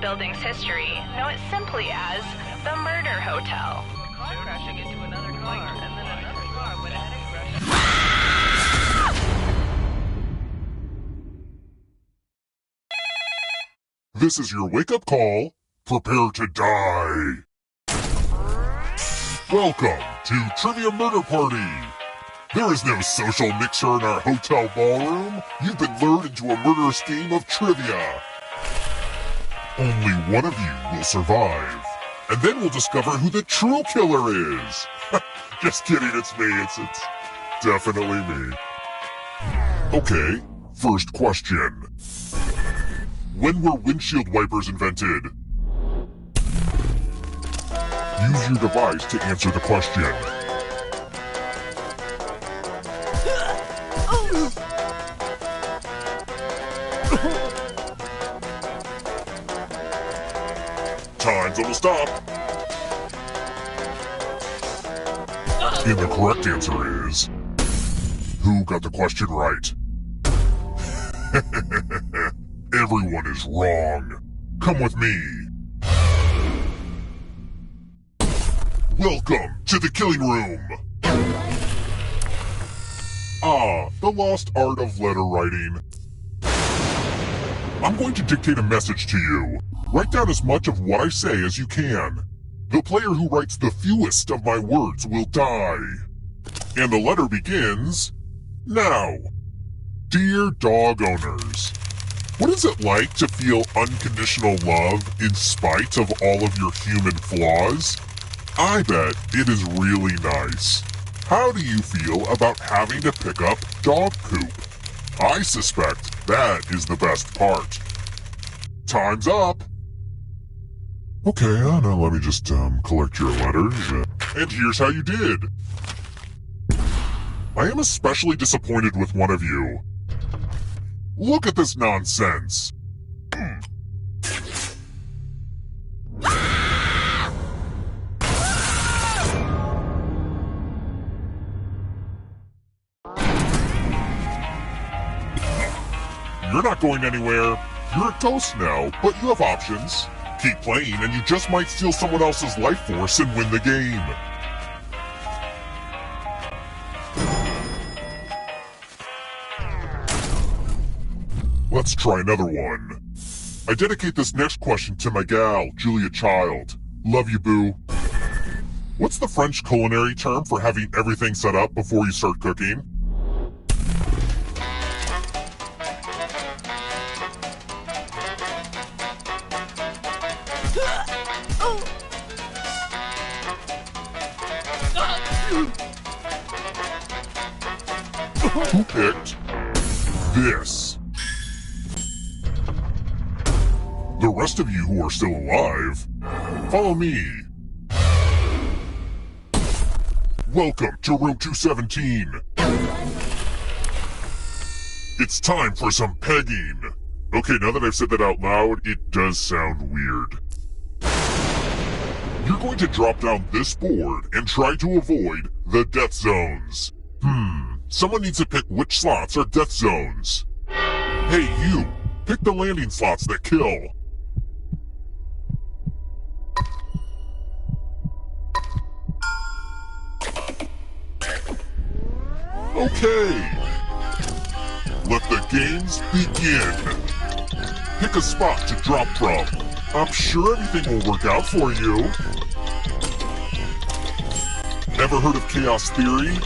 building's history, know it simply as the Murder Hotel. Car crashing into another car, and then another car went ahead and crashed. This is your wake-up call. Prepare to die. Welcome to Trivia Murder Party. There is no social mixer in our hotel ballroom. You've been lured into a murderous game of trivia. Only one of you will survive. And then we'll discover who the true killer is. Just kidding, it's me. It's definitely me. Okay, first question. When were windshield wipers invented? Use your device to answer the question. Time's almost up. And the correct answer is... Who got the question right? Everyone is wrong. Come with me. Welcome to the killing room. Ah, the lost art of letter writing. I'm going to dictate a message to you. Write down as much of what I say as you can. The player who writes the fewest of my words will die. And the letter begins now. Dear dog owners, what is it like to feel unconditional love in spite of all of your human flaws? I bet it is really nice. How do you feel about having to pick up dog poop? I suspect that is the best part. Time's up. Okay, now let me just collect your letters. And here's how you did. I am especially disappointed with one of you. Look at this nonsense. You're not going anywhere. You're a ghost now, but you have options. Keep playing and you just might steal someone else's life force and win the game. Let's try another one. I dedicate this next question to my gal, Julia Child. Love you, boo. What's the French culinary term for having everything set up before you start cooking? Who picked this? The rest of you who are still alive, follow me. Welcome to room 217. It's time for some pegging. Okay, now that I've said that out loud, it does sound weird. You're going to drop down this board and try to avoid the death zones. Someone needs to pick which slots are death zones. Hey, you! Pick the landing slots that kill. Okay. Let the games begin. Pick a spot to drop from. I'm sure everything will work out for you. Ever heard of chaos theory?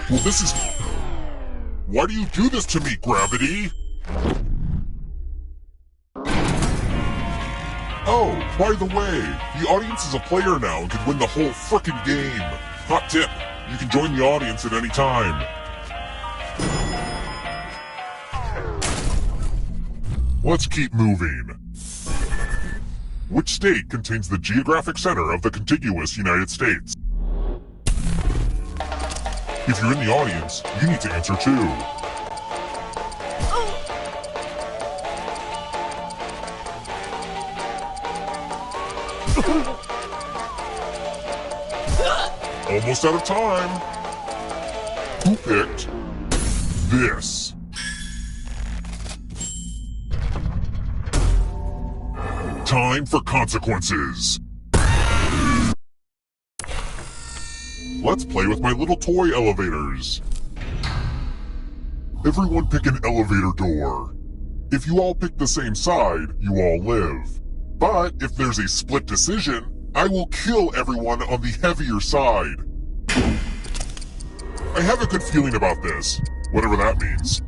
Well, this is... Why do you do this to me, Gravity? Oh, by the way, the audience is a player now and can win the whole frickin' game. Hot tip, you can join the audience at any time. Let's keep moving. Which state contains the geographic center of the contiguous United States? If you're in the audience, you need to answer too. Almost out of time. Who picked this? Time for consequences. Let's play with my little toy elevators. Everyone pick an elevator door. If you all pick the same side, you all live. But if there's a split decision, I will kill everyone on the heavier side. I have a good feeling about this, whatever that means.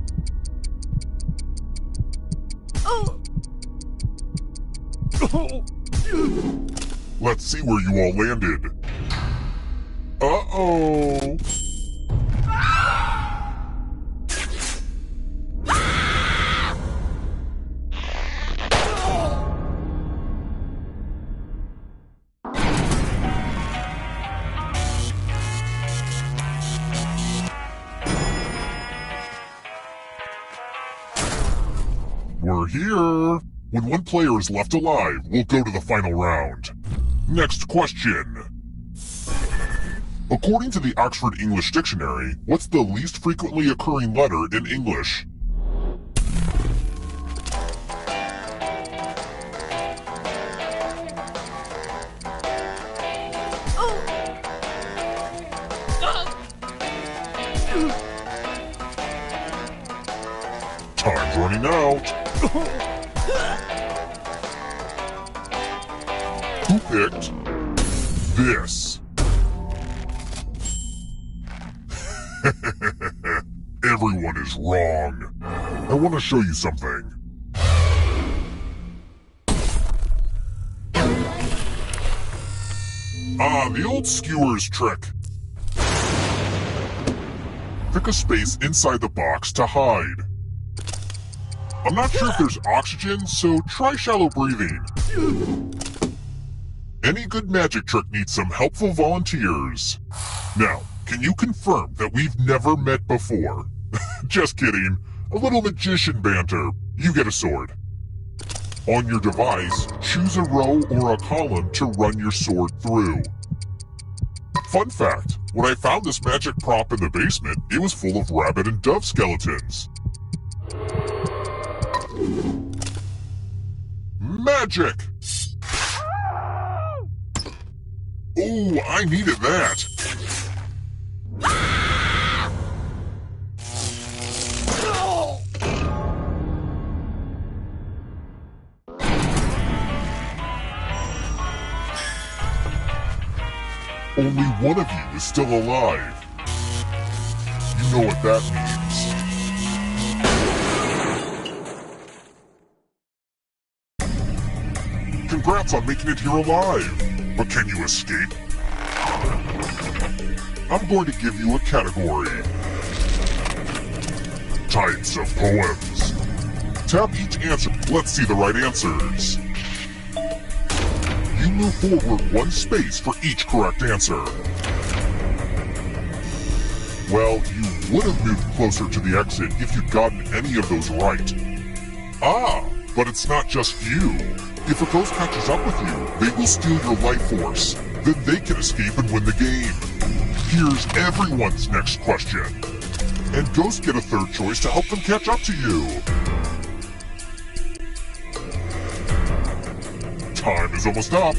Let's see where you all landed. Uh-oh. We're here. When one player is left alive, we'll go to the final round. Next question. According to the Oxford English Dictionary, what's the least frequently occurring letter in English? Time's running out. Who picked this? Everyone is wrong. I want to show you something. Ah, the old skewers trick. Pick a space inside the box to hide. I'm not sure if there's oxygen, so try shallow breathing. Any good magic trick needs some helpful volunteers. Now, can you confirm that we've never met before? Just kidding. A little magician banter. You get a sword. On your device, choose a row or a column to run your sword through. Fun fact, when I found this magic prop in the basement, it was full of rabbit and dove skeletons. Magic! Ooh, I needed that. Only one of you is still alive. You know what that means. Congrats on making it here alive. But can you escape? I'm going to give you a category. Types of poems. Tap each answer. Let's see the right answers. You move forward one space for each correct answer. Well, you would have moved closer to the exit if you'd gotten any of those right. Ah, but it's not just you. If a ghost catches up with you, they will steal your life force. Then they can escape and win the game. Here's everyone's next question. And ghosts get a third choice to help them catch up to you. Time is almost up.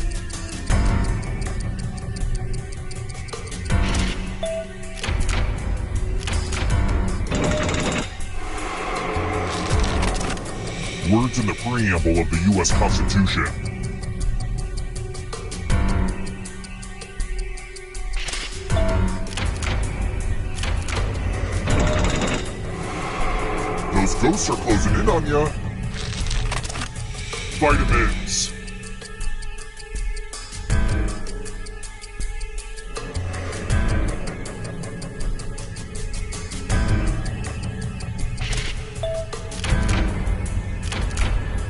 Words in the preamble of the U.S. Constitution. Those ghosts are closing in on ya. Vitamins.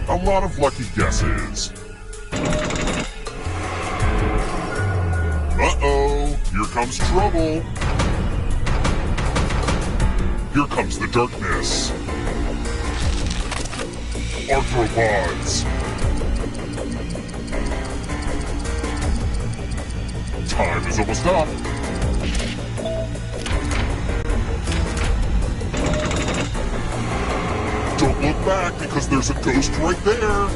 A lot of lucky guesses. Uh-oh, here comes trouble. Here comes the darkness. Arthropods. Time is almost up. Don't look back because there's a ghost right there.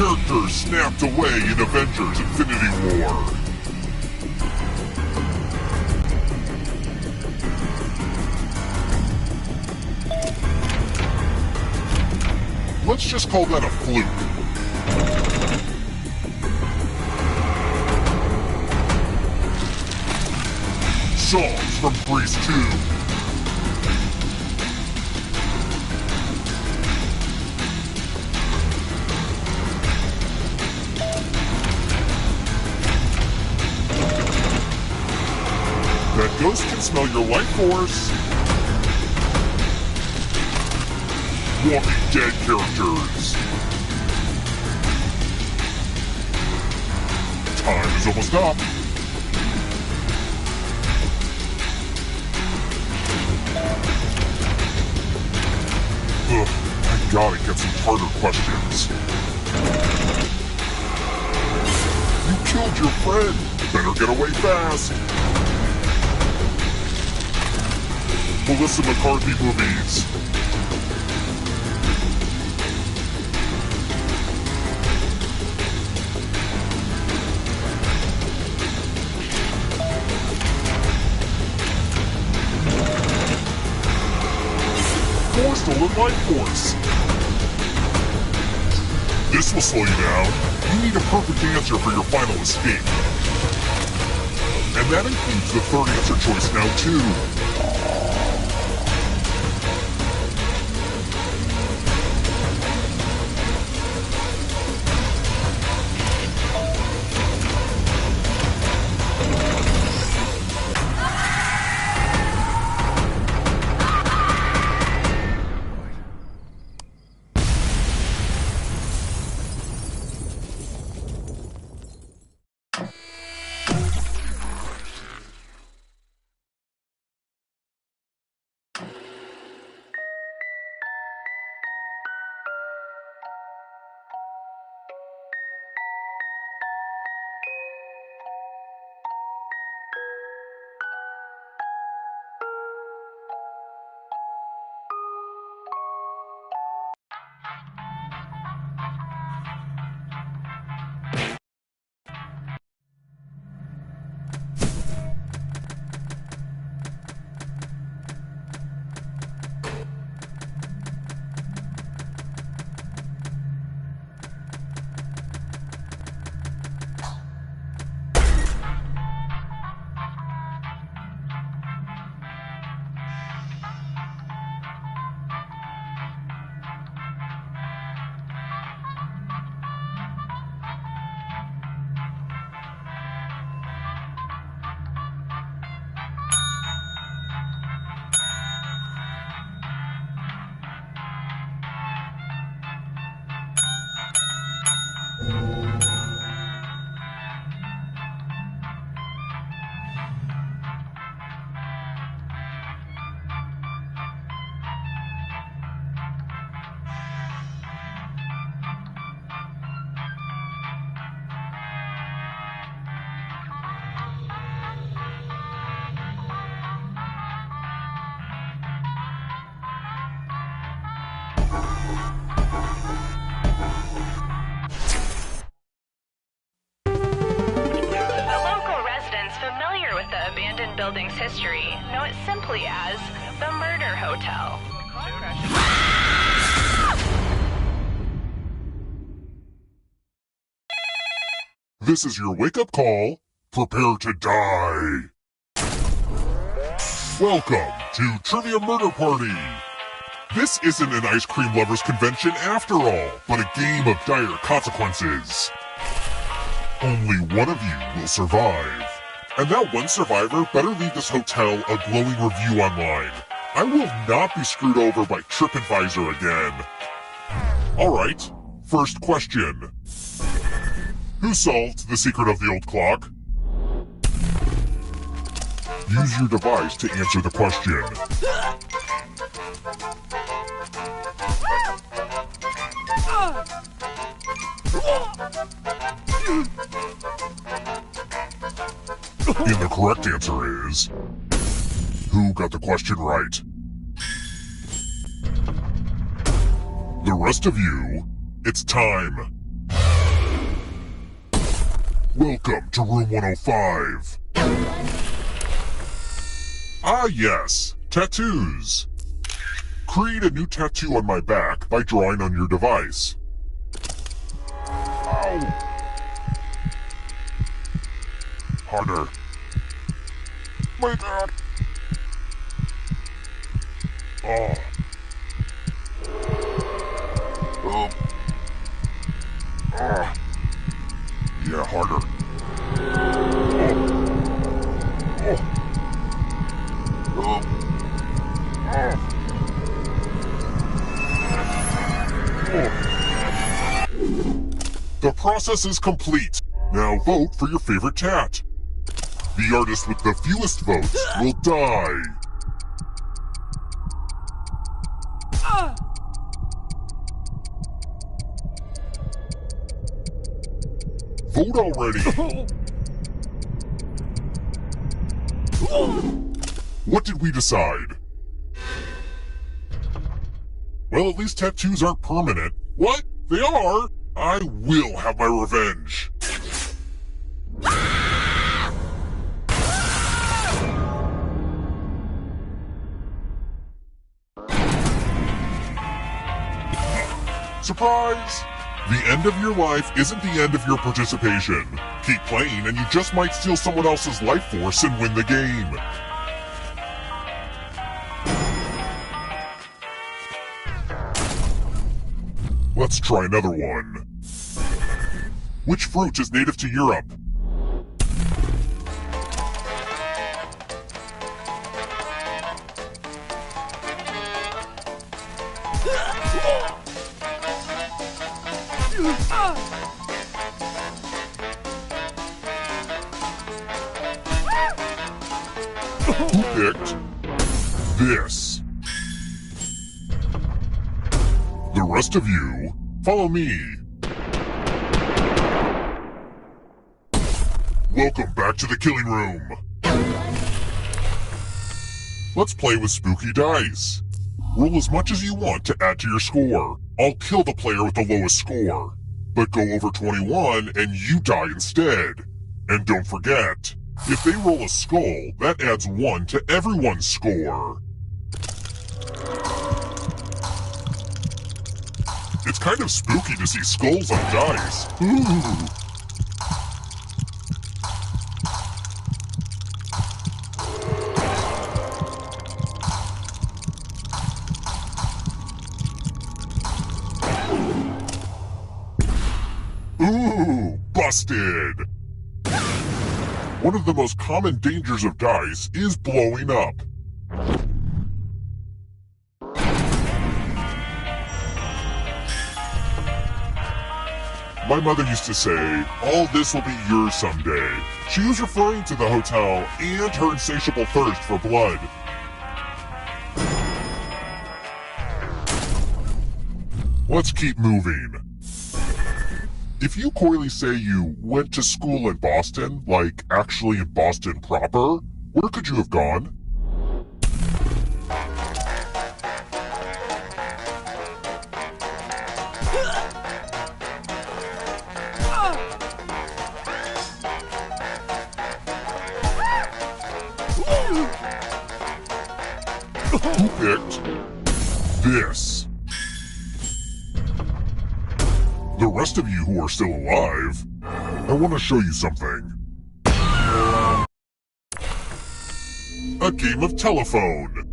characters snapped away in Avengers Infinity War. Let's just call that a fluke. Songs from Grease 2. That ghost can smell your life force. Walking Dead characters. Time is almost up. Ugh, I gotta get some harder questions. You killed your friend. Better get away fast. Melissa McCarthy movies. Stolen life force. This will slow you down. You need a perfect answer for your final escape. And that includes the third answer choice now too. building's history know it simply as the Murder Hotel. This is your wake-up call. Prepare to die. Welcome to Trivia Murder Party. This isn't an ice cream lovers convention after all, but a game of dire consequences. Only one of you will survive. And that one survivor better leave this hotel a glowing review online. I will not be screwed over by TripAdvisor again. Alright, first question. Who solved the secret of the old clock? Use your device to answer the question. And the correct answer is... who got the question right? The rest of you, it's time. Welcome to room 105. Ah yes, tattoos. Create a new tattoo on my back by drawing on your device. Ow! Harder. My back. Oh. Oh. Ah. Yeah, harder. Oh. Oh. Oh. The process is complete. Now vote for your favorite tat. The artist with the fewest votes will die. Vote already. What did we decide? Well, at least tattoos aren't permanent. What? They are? I will have my revenge. Surprise! The end of your life isn't the end of your participation. Keep playing and you just might steal someone else's life force and win the game. Let's try another one. Which fruit is native to Europe? Who picked this? The rest of you, follow me. Welcome back to the killing room. Let's play with spooky dice. Roll as much as you want to add to your score. I'll kill the player with the lowest score. But go over 21 and you die instead. And don't forget, if they roll a skull, that adds 1 to everyone's score. It's kind of spooky to see skulls on dice. Ooh. Ooh, busted! One of the most common dangers of dice is blowing up. My mother used to say, all this will be yours someday. She was referring to the hotel and her insatiable thirst for blood. Let's keep moving. If you coyly say you went to school in Boston, like actually in Boston proper, where could you have gone? Who picked this? The rest of you who are still alive, I want to show you something. A game of telephone.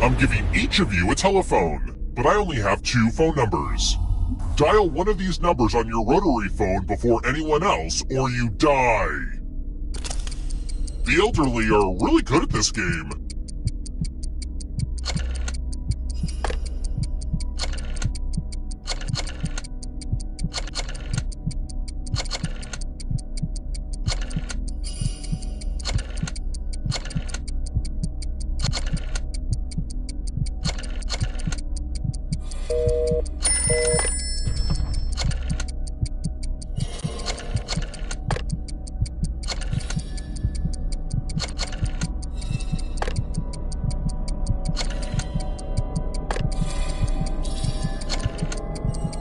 I'm giving each of you a telephone, but I only have 2 phone numbers. Dial one of these numbers on your rotary phone before anyone else, or you die. The elderly are really good at this game.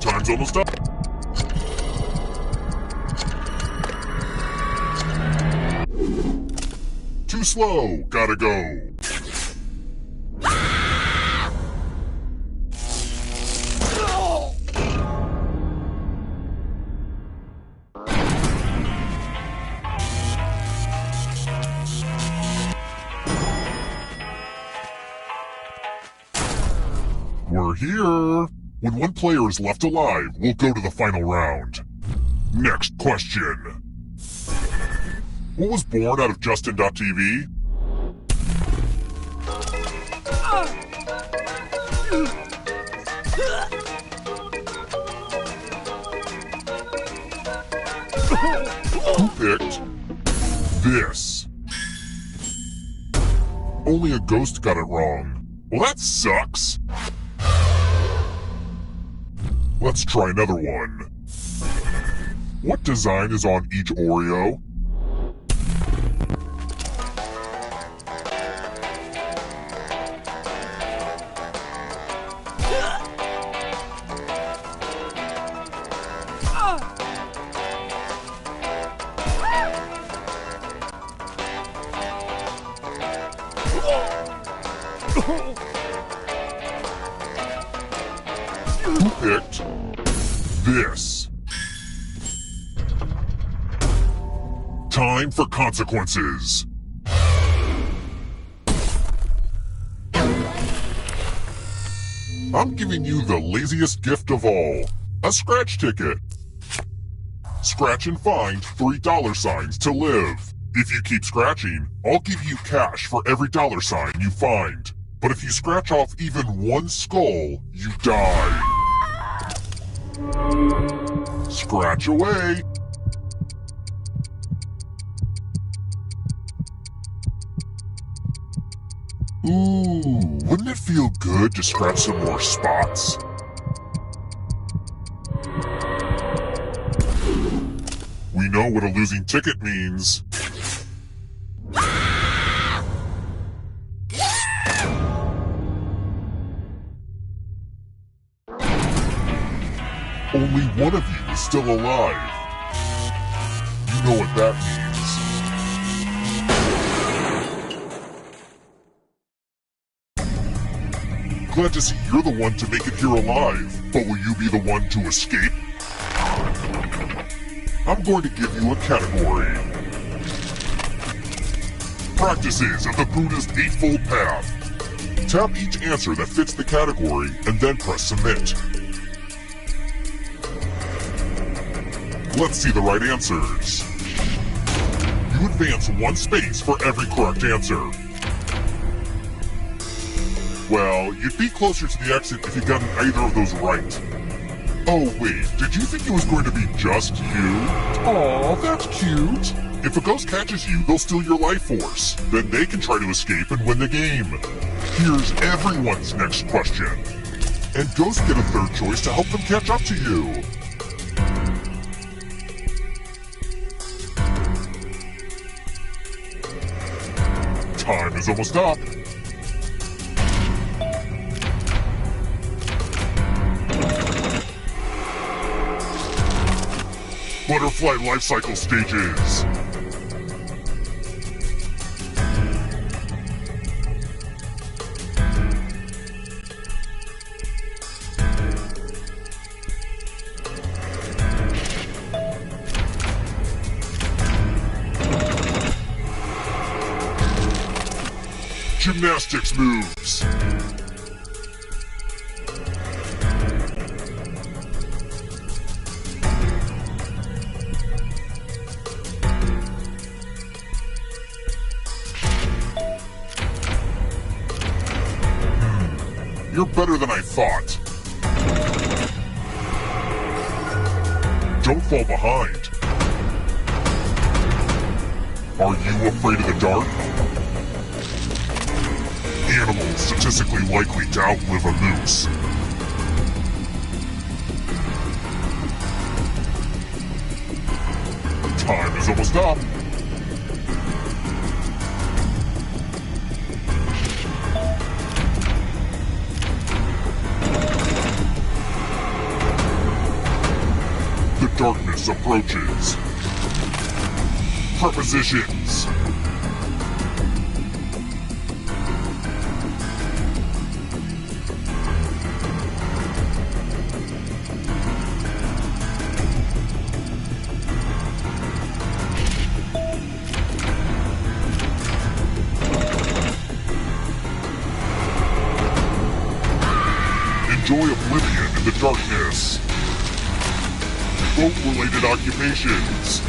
Time's almost up. Too slow. Gotta go. We're here. When one player is left alive, we'll go to the final round. Next question. What was born out of Justin.tv? Who picked this? Only a ghost got it wrong. Well, that sucks. Let's try another one. What design is on each Oreo? Who picked this? Time for consequences. I'm giving you the laziest gift of all, a scratch ticket. Scratch and find $3 to live. If you keep scratching, I'll give you cash for every $sign you find. But if you scratch off even one skull, you die. Scratch away. Ooh, wouldn't it feel good to scratch some more spots? We know what a losing ticket means. Only one of you is still alive. You know what that means. Glad to see you're the one to make it here alive, but will you be the one to escape? I'm going to give you a category. Practices of the Buddhist Eightfold Path. Tap each answer that fits the category and then press submit. Let's see the right answers. You advance 1 space for every correct answer. Well, you'd be closer to the exit if you got either of those right. Oh wait, did you think it was going to be just you? Aw, that's cute. If a ghost catches you, they'll steal your life force. Then they can try to escape and win the game. Here's everyone's next question. And ghosts get a third choice to help them catch up to you. Time is almost up. Butterfly life cycle stages. Gymnastics moves. You're better than I thought. Don't fall behind. Are you afraid of the dark? Animals statistically likely to outlive a moose. Time is almost up. The darkness approaches. Prepositions. enjoy oblivion in the darkness. Boat-related occupations.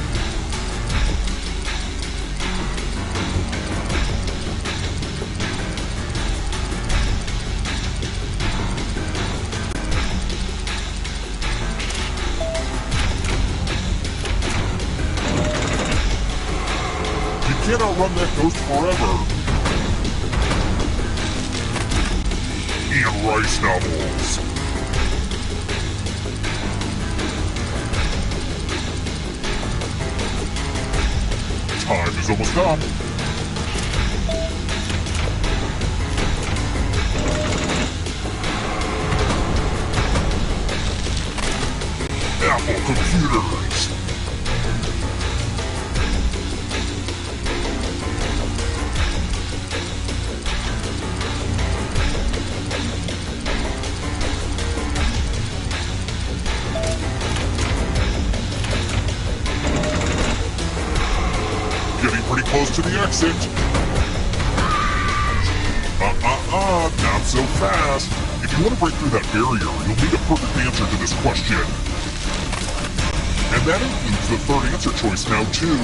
You can't outrun that ghost forever. And rice novels. Time is almost up. Apple computers. Getting pretty close to the exit. Not so fast. If you want to break through that barrier, you'll need a perfect answer to this question. And that includes the third answer choice now, too.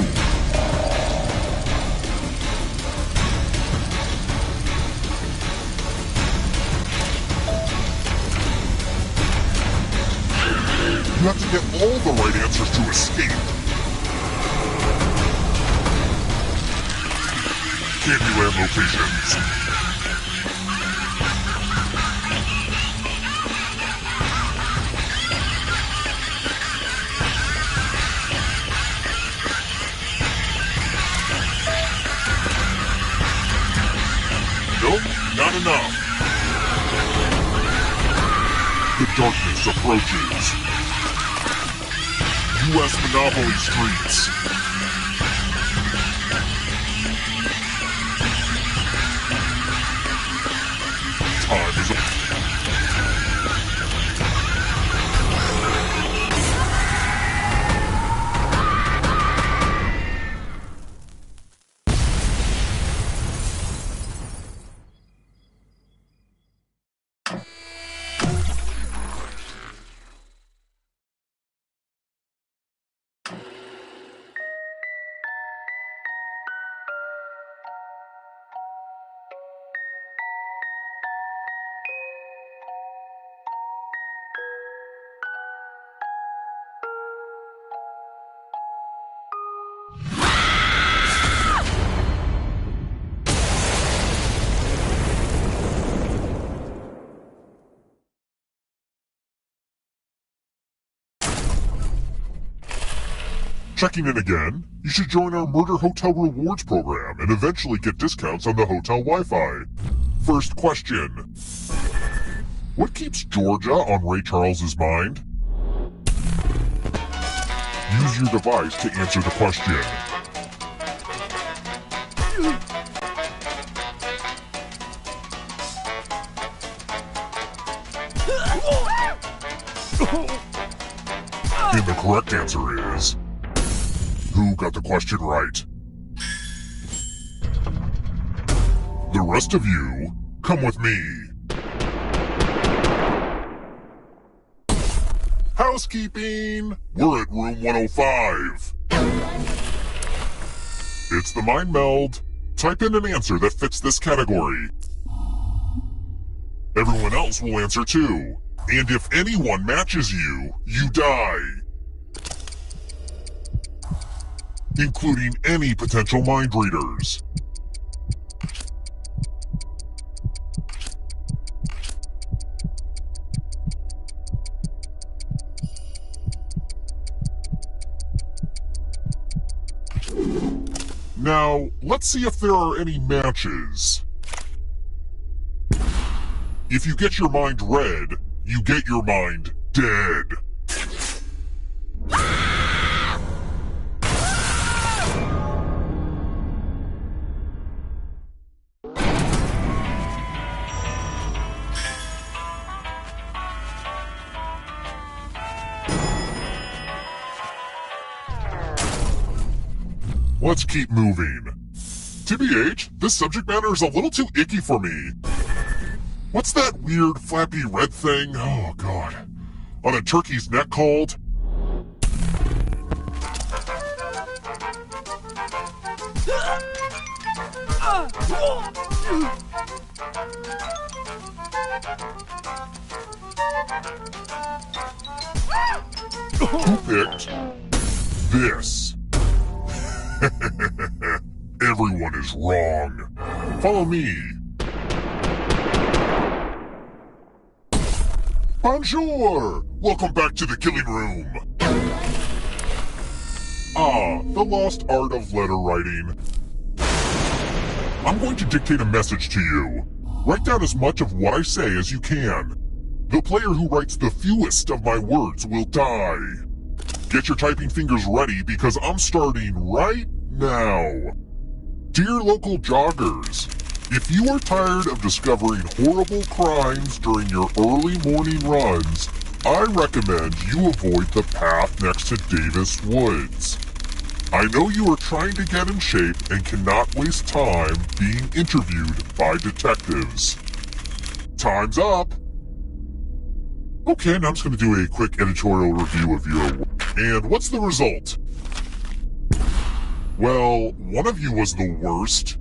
You have to get all the right answers to escape. Candyland locations. Nope, not enough. The darkness approaches. U.S. Monopoly streets. Time is up. Checking in again? You should join our Murder Hotel Rewards program and eventually get discounts on the hotel Wi-Fi. First question. What keeps Georgia on Ray Charles's mind? Use your device to answer the question. And the correct answer is... Who got the question right? The rest of you, come with me. Housekeeping! We're at room 105. It's the mind meld. Type in an answer that fits this category. Everyone else will answer too. And if anyone matches you, you die. Including any potential mind readers. Now, let's see if there are any matches. If you get your mind read, you get your mind dead. Let's keep moving. TBH, this subject matter is a little too icky for me. What's that weird flappy red thing? Oh god. On a turkey's neck called? Who picked this? Everyone is wrong. Follow me. Bonjour! Welcome back to the killing room. Ah, the lost art of letter writing. I'm going to dictate a message to you. Write down as much of what I say as you can. The player who writes the fewest of my words will die. Get your typing fingers ready because I'm starting right now. Dear local joggers, if you are tired of discovering horrible crimes during your early morning runs, I recommend you avoid the path next to Davis Woods. I know you are trying to get in shape and cannot waste time being interviewed by detectives. Time's up! Okay, now I'm just going to do a quick editorial review of your work. And what's the result? Well, one of you was the worst.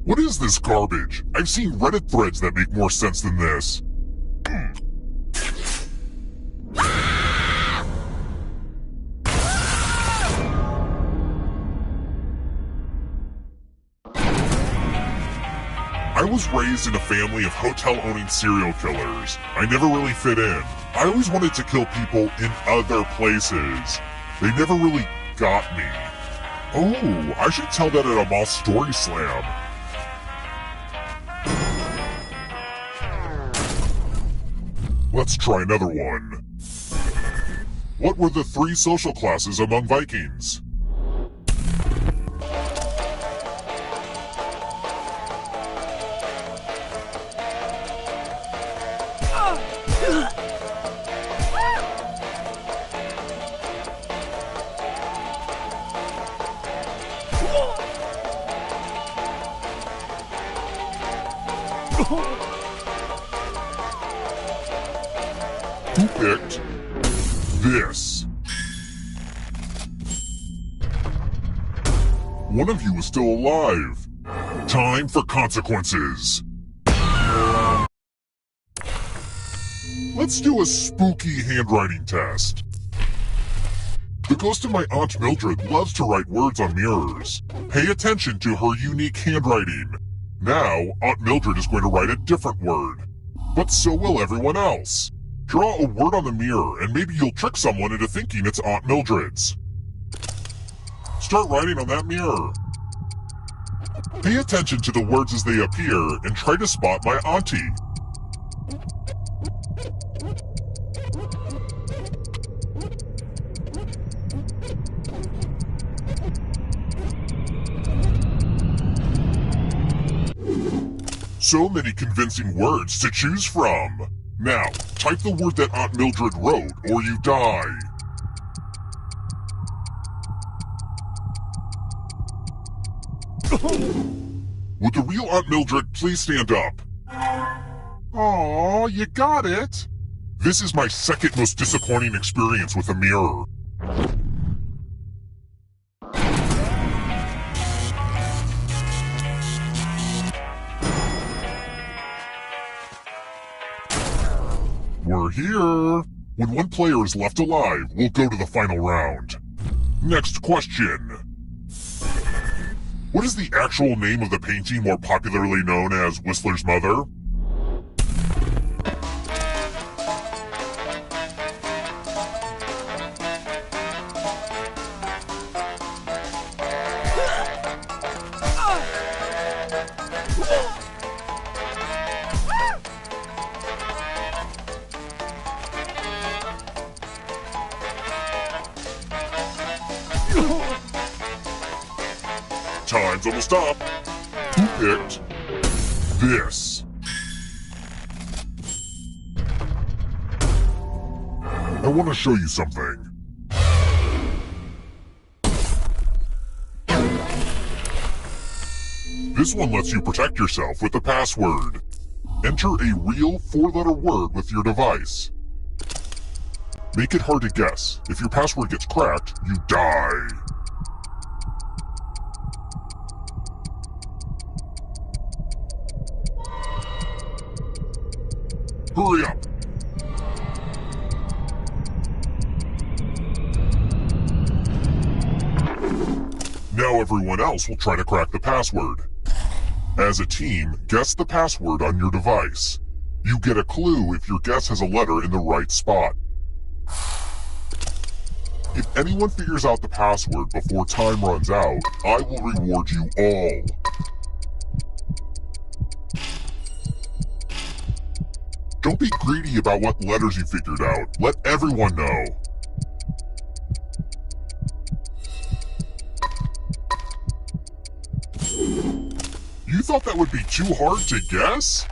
What is this garbage? I've seen Reddit threads that make more sense than this. I was raised in a family of hotel-owning serial killers. I never really fit in. I always wanted to kill people in other places. They never really got me. Oh, I should tell that at a mall story slam. Let's try another one. What were the 3 social classes among Vikings? Who picked this? One of you is still alive. Time for consequences. Let's do a spooky handwriting test. The ghost of my Aunt Mildred loves to write words on mirrors. Pay attention to her unique handwriting. Now, Aunt Mildred is going to write a different word. But so will everyone else. Draw a word on the mirror and maybe you'll trick someone into thinking it's Aunt Mildred's. Start writing on that mirror. Pay attention to the words as they appear and try to spot my auntie. So many convincing words to choose from. Now, type the word that Aunt Mildred wrote, or you die. Would the real Aunt Mildred please stand up? Aw, you got it. This is my second most disappointing experience with a mirror. We're here. When one player is left alive, we'll go to the final round. Next question. What is the actual name of the painting more popularly known as Whistler's Mother? Time's almost up. Who picked this? I want to show you something. This one lets you protect yourself with the password. Enter a real 4-letter word with your device. Make it hard to guess. If your password gets cracked, you die. Hurry up! Now everyone else will try to crack the password. As a team, guess the password on your device. You get a clue if your guess has a letter in the right spot. If anyone figures out the password before time runs out, I will reward you all. Don't be greedy about what letters you figured out. Let everyone know. You thought that would be too hard to guess?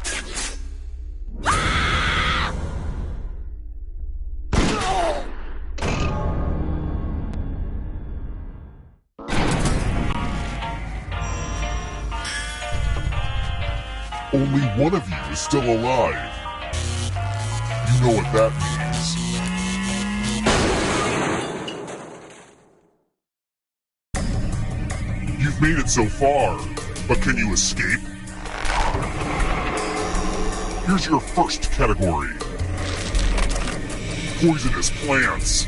Only one of you is still alive. You know what that means. You've made it so far, but can you escape? Here's your first category. Poisonous plants.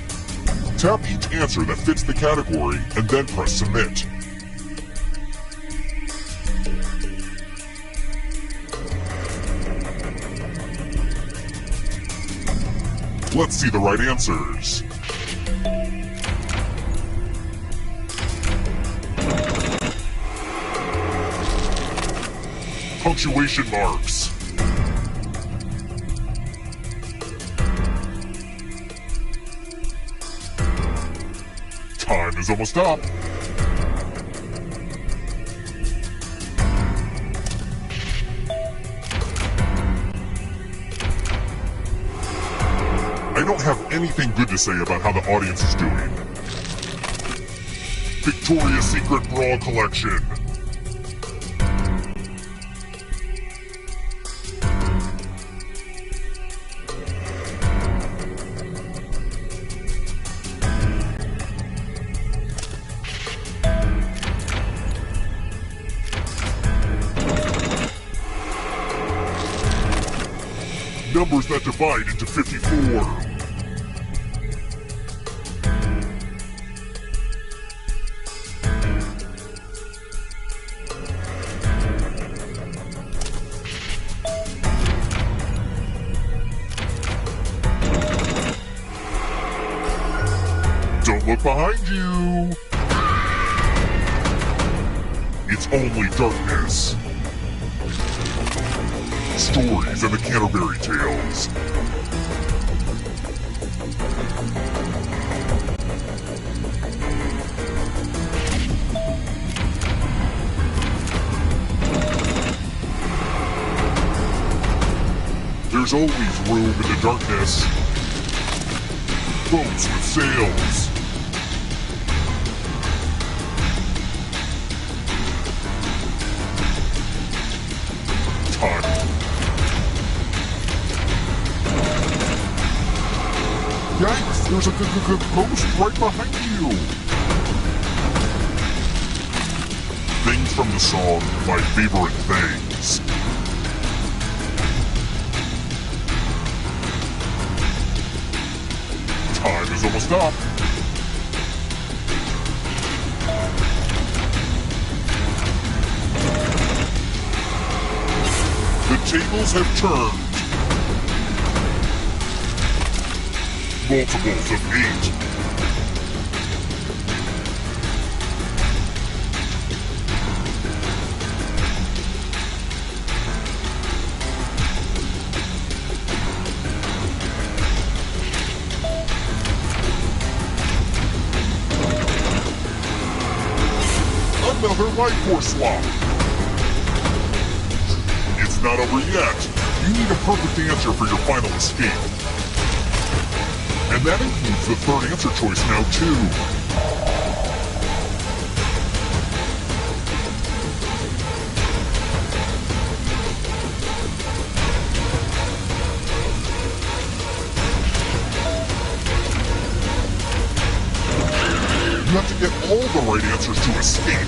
Tap each answer that fits the category and then press submit. Let's see the right answers. Punctuation marks. Time is almost up. I don't have anything good to say about how the audience is doing. Victoria's Secret Bra Collection. Numbers that divide into 54. Don't look behind you! It's only darkness. Stories and the Canterbury Tales. There's always room in the darkness. Boats with sails. Time. Yikes, there's a ghost right behind you! Things from the song, My Favorite Things. Time is almost up. The tables have turned. Multiples of 8. Another life force swap. It's not over yet. You need a perfect answer for your final escape. And that includes the third answer choice now, too. right answers to escape.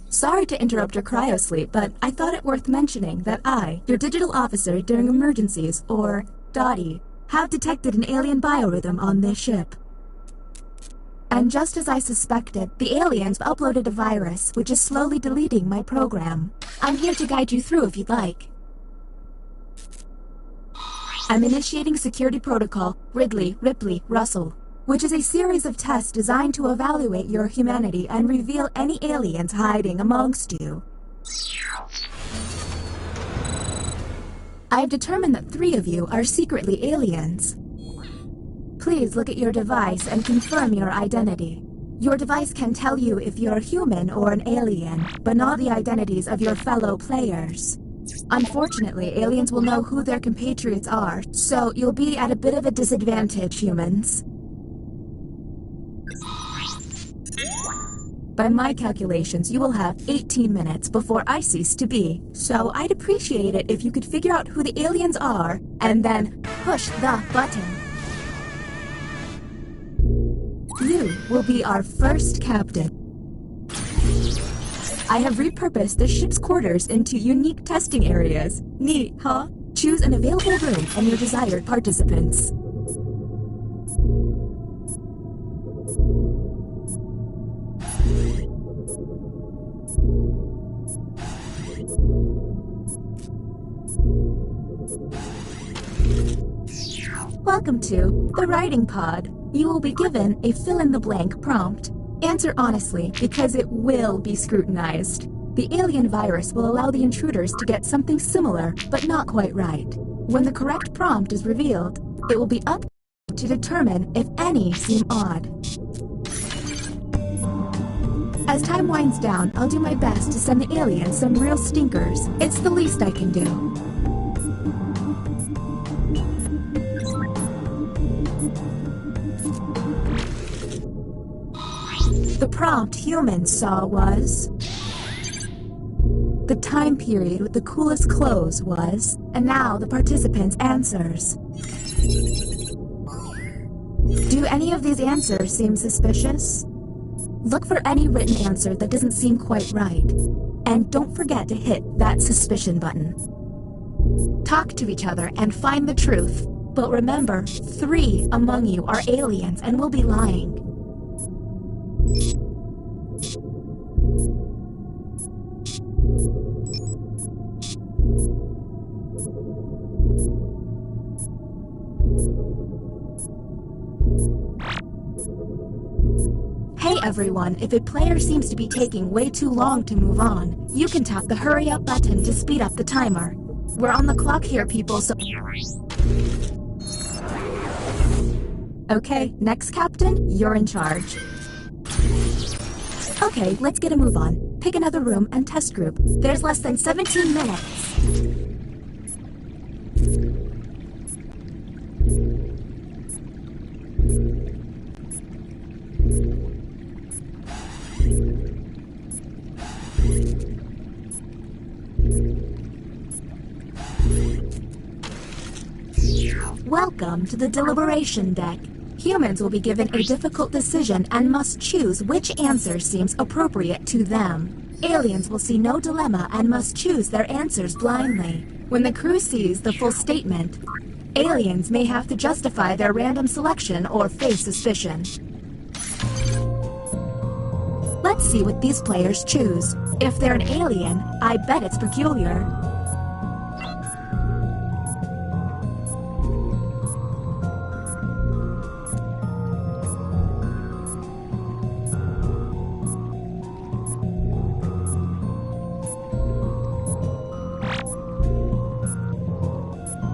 Sorry to interrupt your cryosleep, but I thought it worth mentioning that I, your digital officer during emergencies, or Dottie, have detected an alien biorhythm on this ship. And just as I suspected, the aliens uploaded a virus which is slowly deleting my program. I'm here to guide you through if you'd like. I'm initiating security protocol Ridley, Ripley, Russell, which is a series of tests designed to evaluate your humanity and reveal any aliens hiding amongst you. I've determined that 3 of you are secretly aliens. Please look at your device and confirm your identity. Your device can tell you if you're human or an alien, but not the identities of your fellow players. Unfortunately, aliens will know who their compatriots are, so you'll be at a bit of a disadvantage, humans. By my calculations, you will have 18 minutes before I cease to be, so I'd appreciate it if you could figure out who the aliens are, and then push the button. You will be our first captain. I have repurposed the ship's quarters into unique testing areas. Neat, huh? Choose an available room and your desired participants. Welcome to the writing pod. You will be given a fill-in-the-blank prompt. Answer honestly, because it will be scrutinized. The alien virus will allow the intruders to get something similar, but not quite right. When the correct prompt is revealed, it will be up to determine if any seem odd. As time winds down, I'll do my best to send the aliens some real stinkers. It's the least I can do. The prompt humans saw was... The time period with the coolest clothes was... And now the participants' answers. Do any of these answers seem suspicious? Look for any written answer that doesn't seem quite right. And don't forget to hit that suspicion button. Talk to each other and find the truth. But remember, 3 among you are aliens and will be lying. Hey everyone, if a player seems to be taking way too long to move on, you can tap the hurry up button to speed up the timer. We're on the clock here, people, so... Okay, next captain, you're in charge. Okay, let's get a move on. Pick another room and test group. There's less than 17 minutes. Welcome to the deliberation deck. Humans will be given a difficult decision and must choose which answer seems appropriate to them. Aliens will see no dilemma and must choose their answers blindly. When the crew sees the full statement, aliens may have to justify their random selection or face suspicion. Let's see what these players choose. If they're an alien, I bet it's peculiar.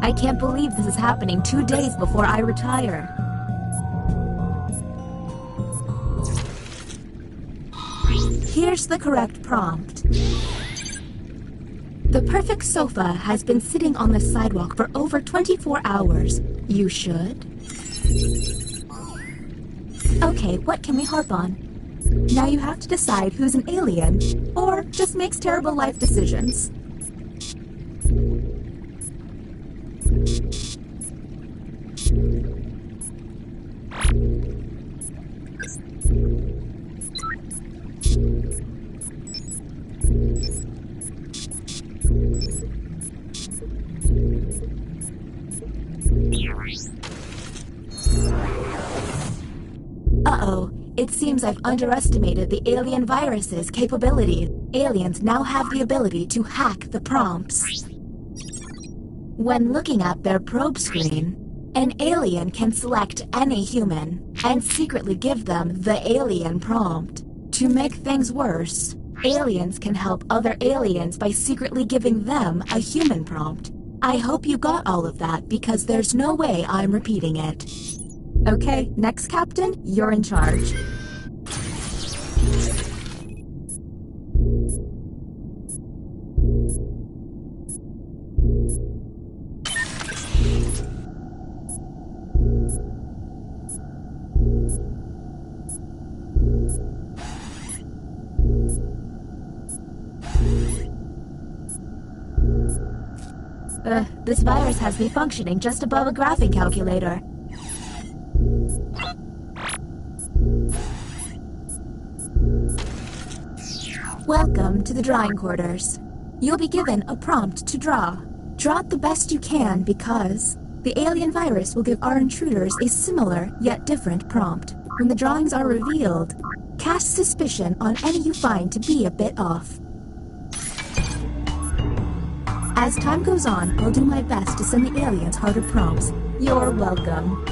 I can't believe this is happening 2 days before I retire. Here's the correct prompt. The perfect sofa has been sitting on the sidewalk for over 24 hours. You should. Okay, what can we harp on? Now you have to decide who's an alien, or just makes terrible life decisions. Uh-oh, it seems I've underestimated the alien virus's capability. Aliens now have the ability to hack the prompts. When looking at their probe screen, an alien can select any human and secretly give them the alien prompt. To make things worse, aliens can help other aliens by secretly giving them a human prompt. I hope you got all of that because there's no way I'm repeating it. Okay, next captain, you're in charge. This virus has me functioning just above a graphing calculator. Welcome to the drawing quarters. You'll be given a prompt to draw. Draw it the best you can because the alien virus will give our intruders a similar yet different prompt. When the drawings are revealed, cast suspicion on any you find to be a bit off. As time goes on, I'll do my best to send the aliens harder prompts. You're welcome.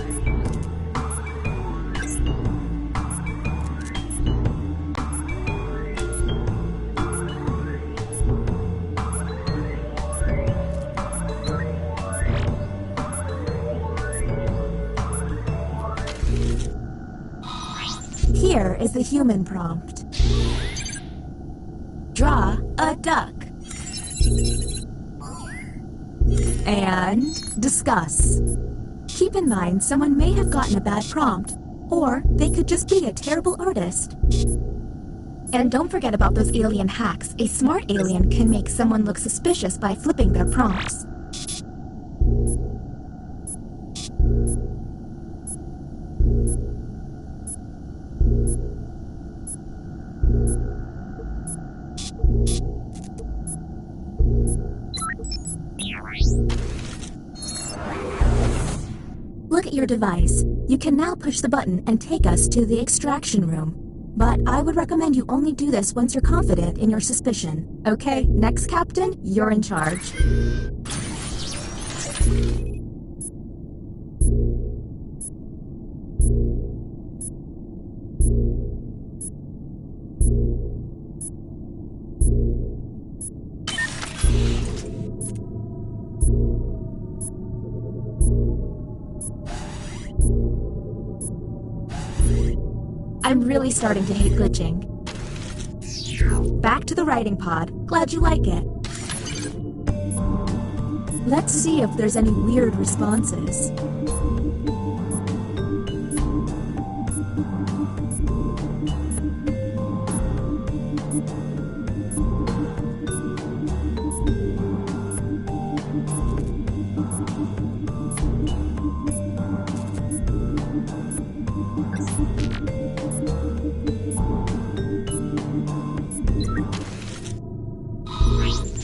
Here is the human prompt. Draw a duck. And discuss. Keep in mind someone may have gotten a bad prompt, or they could just be a terrible artist. And don't forget about those alien hacks. A smart alien can make someone look suspicious by flipping their prompts. your device. You can now push the button and take us to the extraction room. But I would recommend you only do this once you're confident in your suspicion. Okay, next Captain, you're in charge. I'm really starting to hate glitching. Back to the writing pod. Glad you like it. Let's see if there's any weird responses.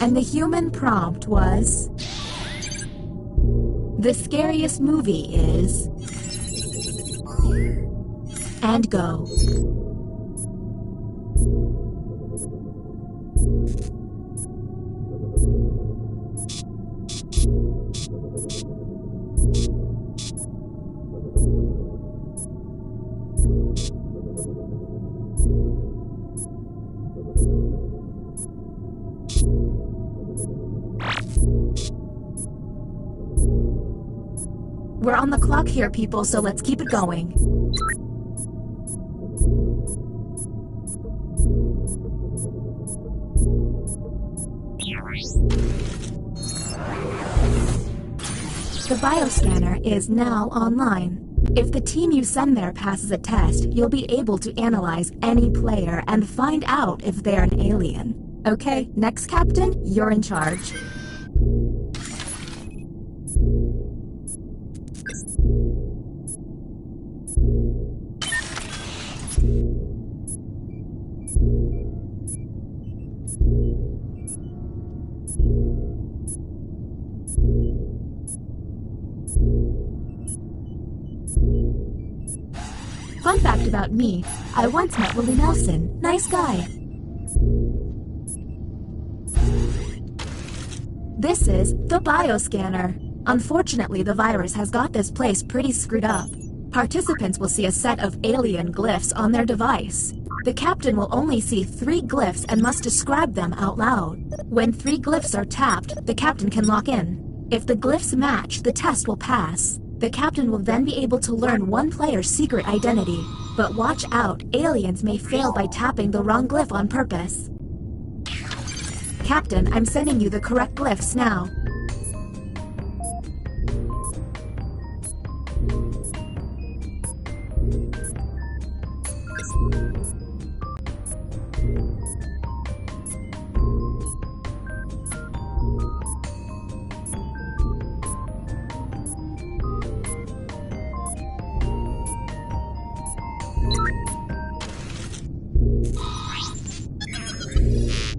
And the human prompt was... The scariest movie is... And go. We're on the clock here, people, so let's keep it going. The bioscanner is now online. If the team you send there passes a test, you'll be able to analyze any player and find out if they're an alien. Okay, next Captain, you're in charge. Fun fact about me, I once met Willie Nelson. Nice guy. This is the bioscanner. Unfortunately, the virus has got this place pretty screwed up. Participants will see a set of alien glyphs on their device. The captain will only see 3 glyphs and must describe them out loud. When 3 glyphs are tapped, the captain can lock in. If the glyphs match, the test will pass. The captain will then be able to learn one player's secret identity. But watch out, aliens may fail by tapping the wrong glyph on purpose. Captain, I'm sending you the correct glyphs now.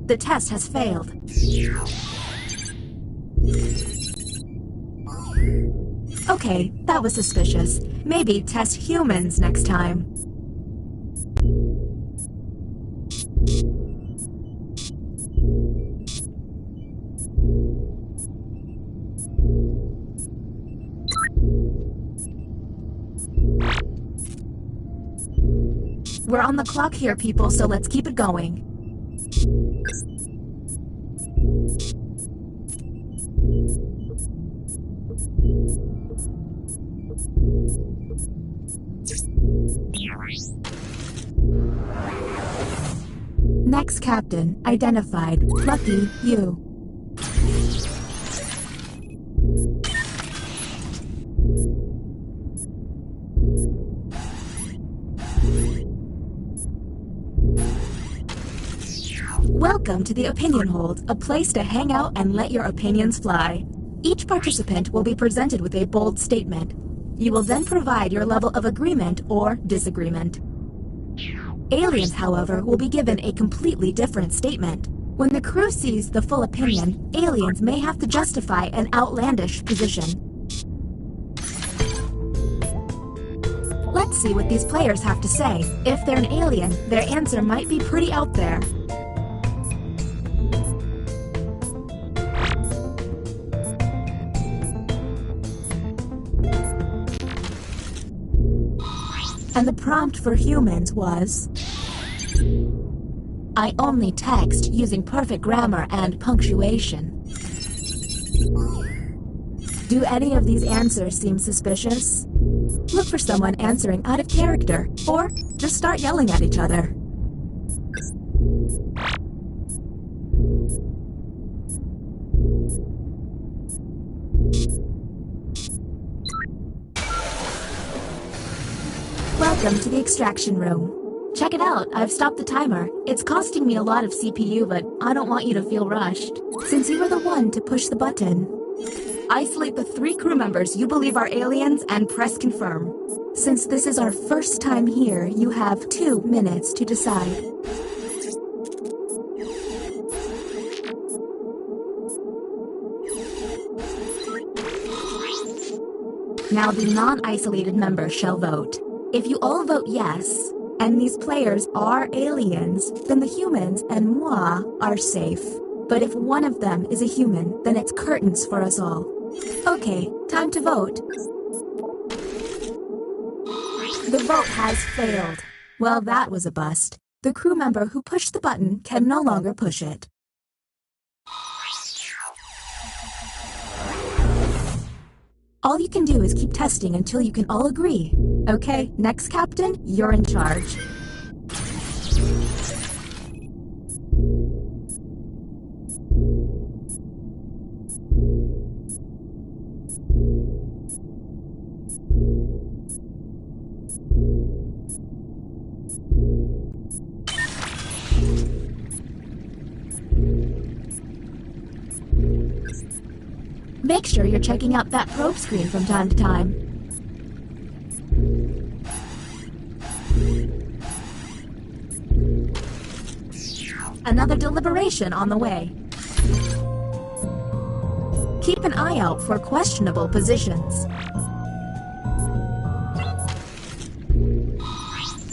The test has failed. Okay, that was suspicious. Maybe test humans next time. We're on the clock here, people, so let's keep it going. Next Captain, identified. Lucky you. Welcome to the Opinion Hold, a place to hang out and let your opinions fly. Each participant will be presented with a bold statement. You will then provide your level of agreement or disagreement. Aliens, however, will be given a completely different statement. When the crew sees the full opinion, aliens may have to justify an outlandish position. Let's see what these players have to say. If they're an alien, their answer might be pretty out there. And the prompt for humans was, I only text using perfect grammar and punctuation. Do any of these answers seem suspicious? Look for someone answering out of character, or just start yelling at each other. Welcome to the extraction room. Check it out, I've stopped the timer. It's costing me a lot of CPU, but I don't want you to feel rushed. Since you were the one to push the button, isolate the 3 crew members you believe are aliens and press confirm. Since this is our first time here, you have 2 minutes to decide. Now the non-isolated members shall vote. If you all vote yes, and these players are aliens, then the humans and moi are safe. But if one of them is a human, then it's curtains for us all. Okay, time to vote. The vote has failed. Well, that was a bust. The crew member who pushed the button can no longer push it. All you can do is keep testing until you can all agree. Okay, next captain, you're in charge. Make sure you're checking out that probe screen from time to time. Another deliberation on the way. Keep an eye out for questionable positions.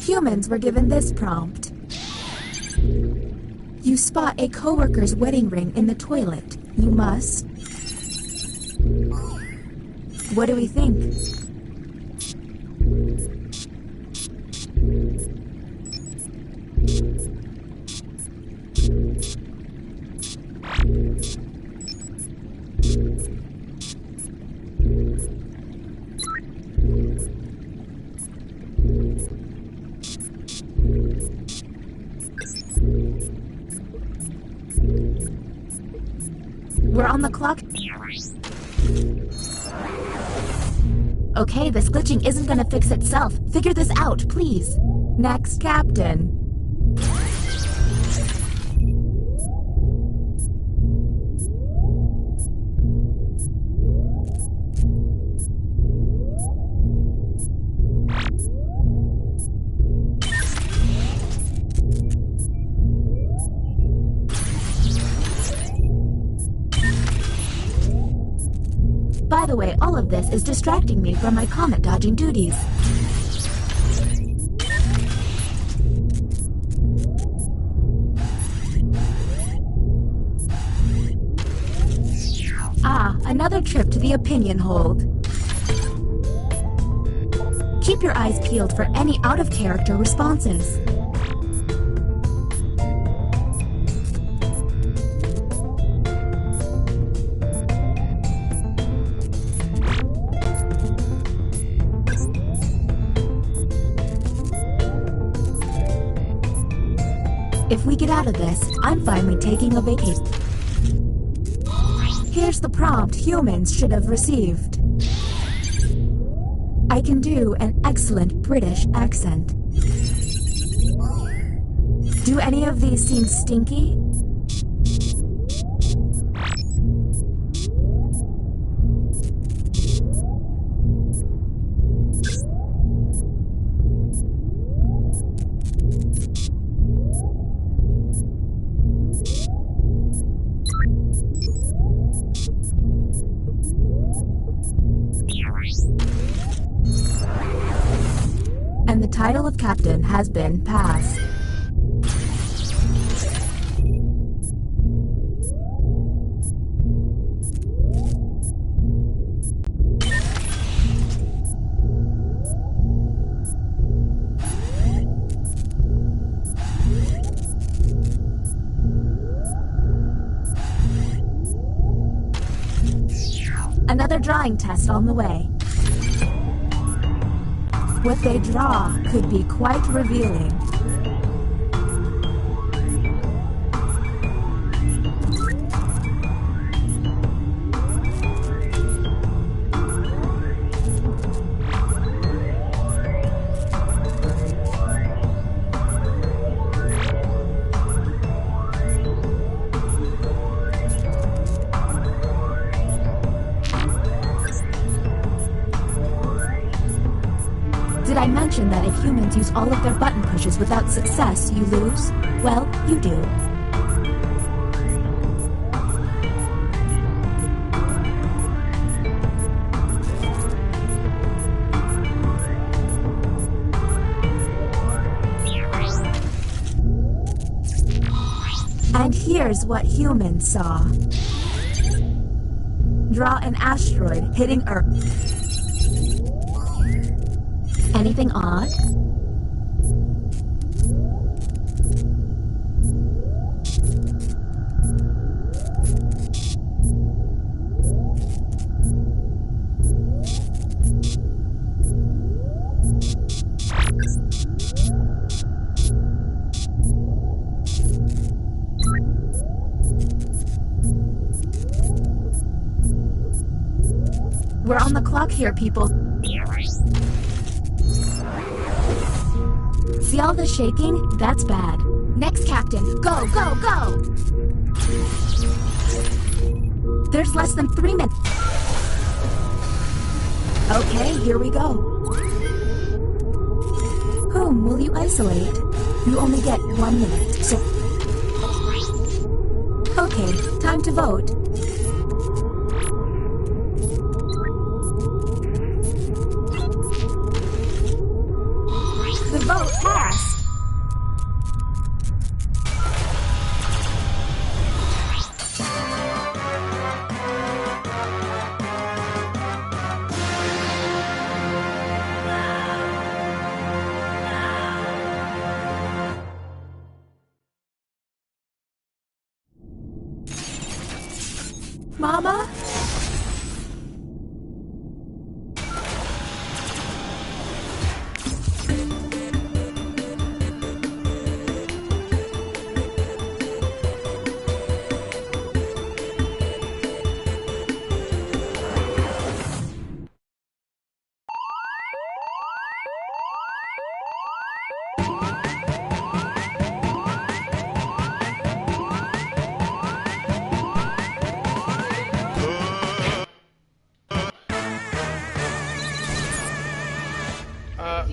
Humans were given this prompt. You spot a coworker's wedding ring in the toilet. You must... What do we think? We're on the clock. Okay, this glitching isn't gonna fix itself. Figure this out, please. Next captain. By the way, all of this is distracting me from my comet dodging duties. Ah, another trip to the opinion hold. Keep your eyes peeled for any out-of-character responses. If we get out of this, I'm finally taking a vacation. Here's the prompt humans should have received. I can do an excellent British accent. Do any of these seem stinky? and the title of captain has been passed. Another drawing test on the way. What they draw could be quite revealing. Did I mention that if humans use all of their button pushes without success, you lose? Well, you do. And here's what humans saw. Draw an asteroid hitting Earth. Anything odd? We're on the clock here, people. See all the shaking? That's bad. Next captain, go, go, go! There's less than 3 minutes. Okay, here we go. Whom will you isolate? You only get 1 minute, so... Okay, time to vote. The vote passed. Mama?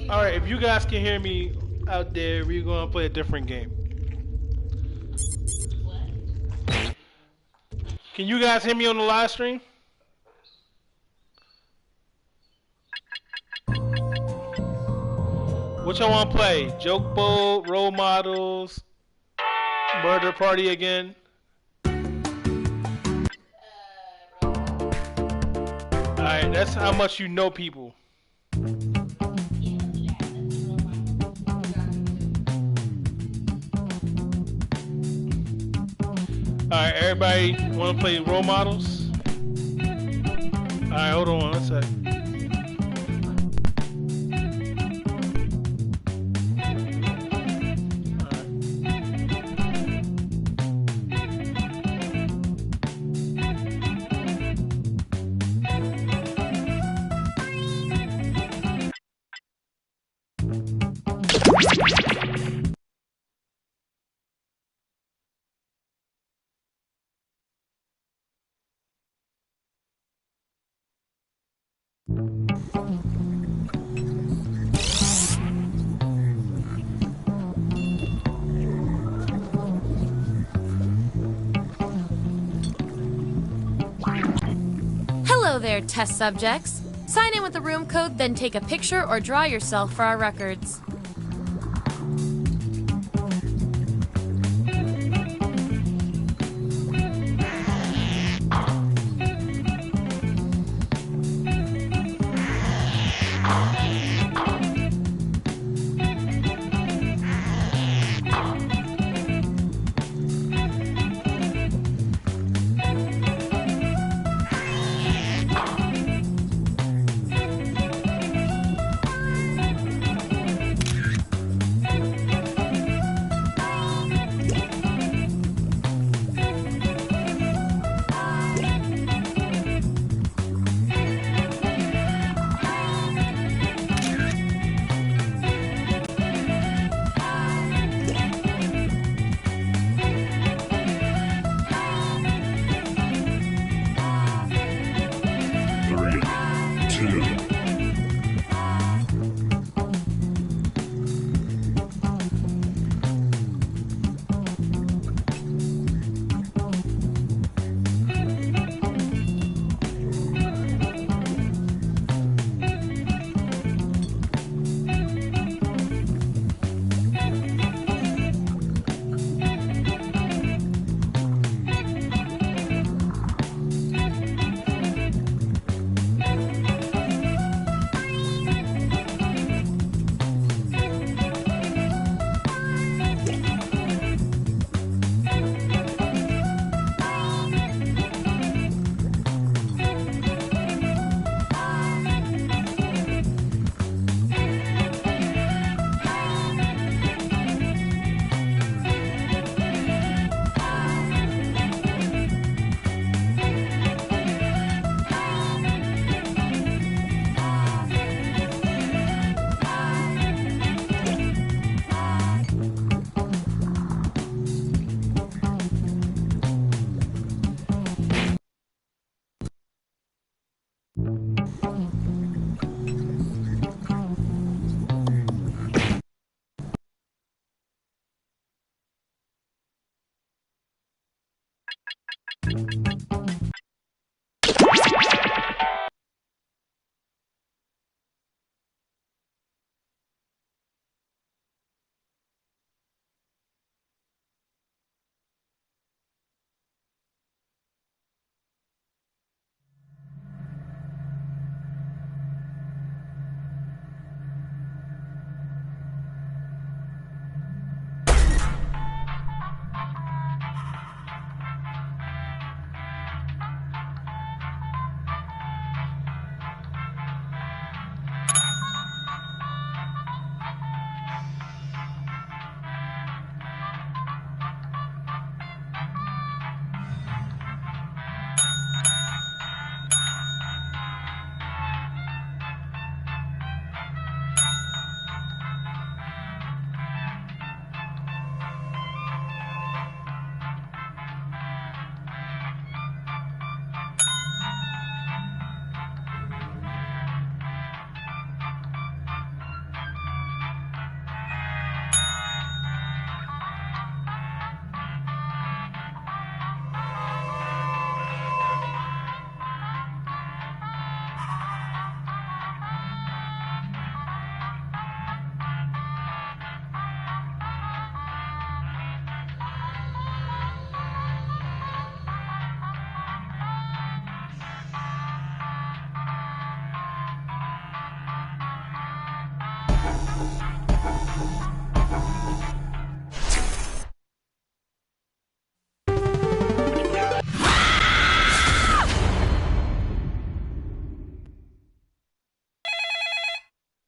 Alright, if you guys can hear me out there, we're gonna play a different game. Can you guys hear me on the live stream? What y'all wanna play? Joke Boat, Role Models, Murder Party again? Alright, that's how much you know people. Alright, everybody want to play Role Models? Alright, hold on one sec. Hello there, test subjects. Sign in with the room code, then take a picture or draw yourself for our records.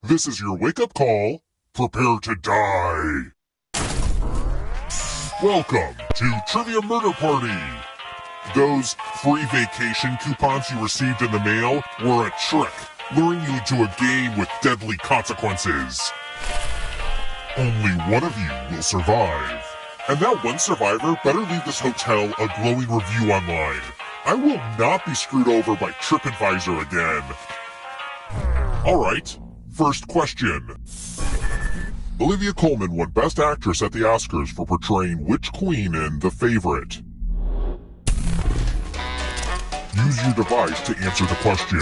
This is your wake-up call. Prepare to die. Welcome to Trivia Murder Party. Those free vacation coupons you received in the mail were a trick, luring you into a game with deadly consequences. Only one of you will survive. And that one survivor better leave this hotel a glowing review online. I will not be screwed over by TripAdvisor again. Alright, first question. Olivia Colman won Best Actress at the Oscars for portraying which queen in The Favorite? Use your device to answer the question.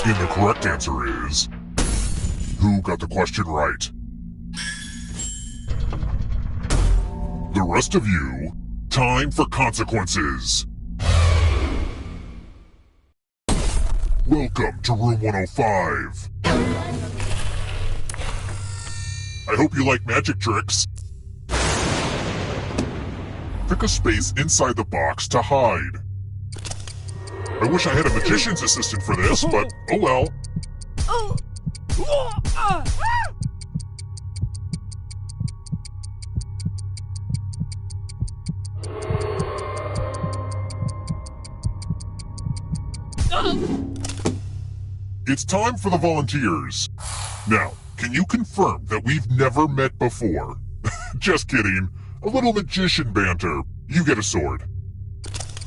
And the correct answer is... Who got the question right? The rest of you, time for consequences. Welcome to room 105. I hope you like magic tricks. Pick a space inside the box to hide. I wish I had a magician's assistant for this, but oh well. It's time for the volunteers. Now, can you confirm that we've never met before? Just kidding. A little magician banter. You get a sword.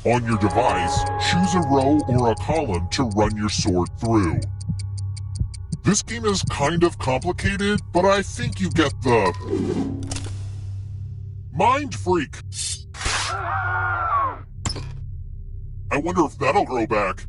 On your device, choose a row or a column to run your sword through. This game is kind of complicated, but I think you get the... Mind freak! I wonder if that'll grow back.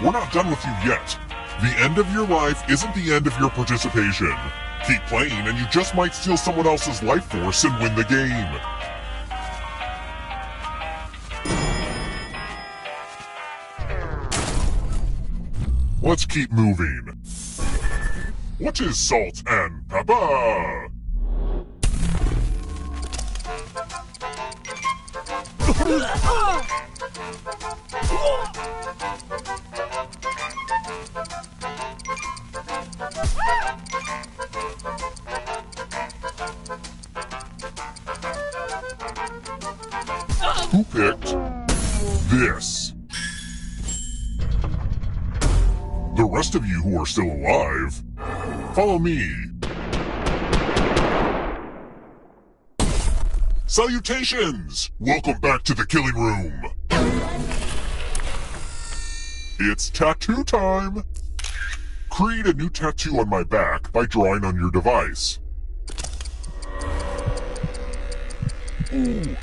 We're not done with you yet. The end of your life isn't the end of your participation. Keep playing and you just might steal someone else's life force and win the game. Let's keep moving. What is salt and pepper? Who picked this? The rest of you who are still alive, follow me. Salutations! Welcome back to the killing room. It's tattoo time! Create a new tattoo on my back by drawing on your device. Ooh.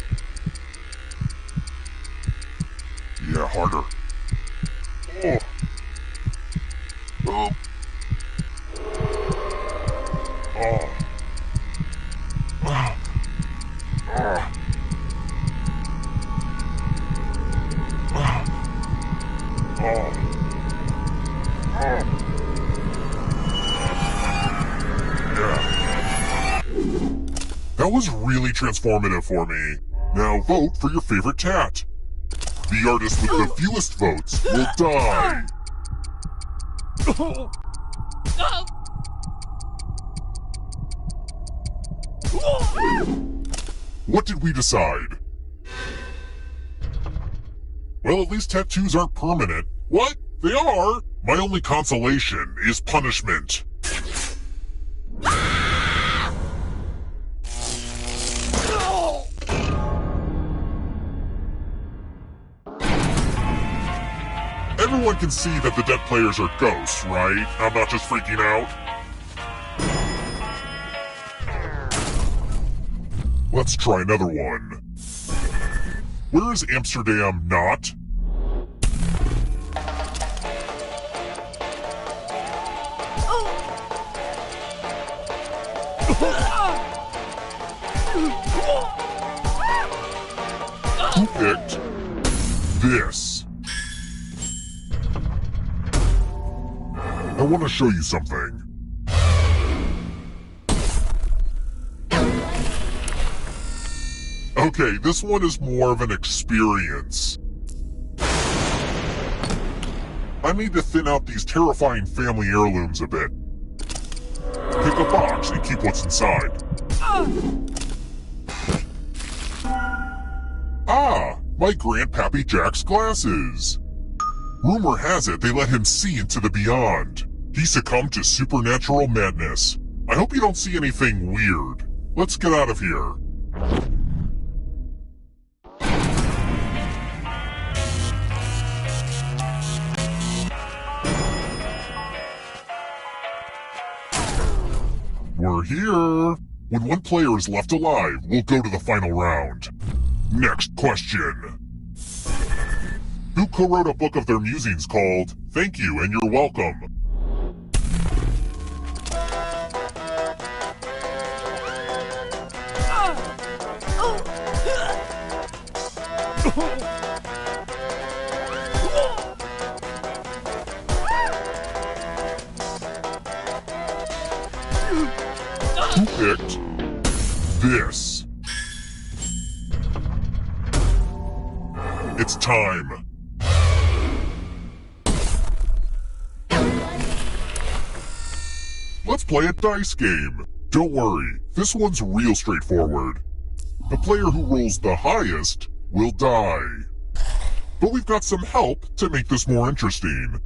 Yeah, harder. Oh. Oh. Oh. Ah. Ah. Ah. Oh. Oh. Yeah. That was really transformative for me. Now vote for your favorite tat. The artist with the fewest votes will die. What did we decide? Well, at least tattoos aren't permanent. What? They are? My only consolation is punishment. Everyone can see that the dead players are ghosts, right? I'm not just freaking out. Let's try another one. Where is Amsterdam not? Who picked this? I want to show you something. Okay, this one is more of an experience. I need to thin out these terrifying family heirlooms a bit. Pick a box and keep what's inside. Ah, my Grandpappy Jack's glasses. Rumor has it they let him see into the beyond. He succumbed to supernatural madness. I hope you don't see anything weird. Let's get out of here. here. When one player is left alive, we'll go to the final round. Next question. Who co-wrote a book of their musings called Thank You and You're Welcome? Who picked this? It's time. Let's play a dice game. Don't worry, this one's real straightforward. The player who rolls the highest will die. But we've got some help to make this more interesting.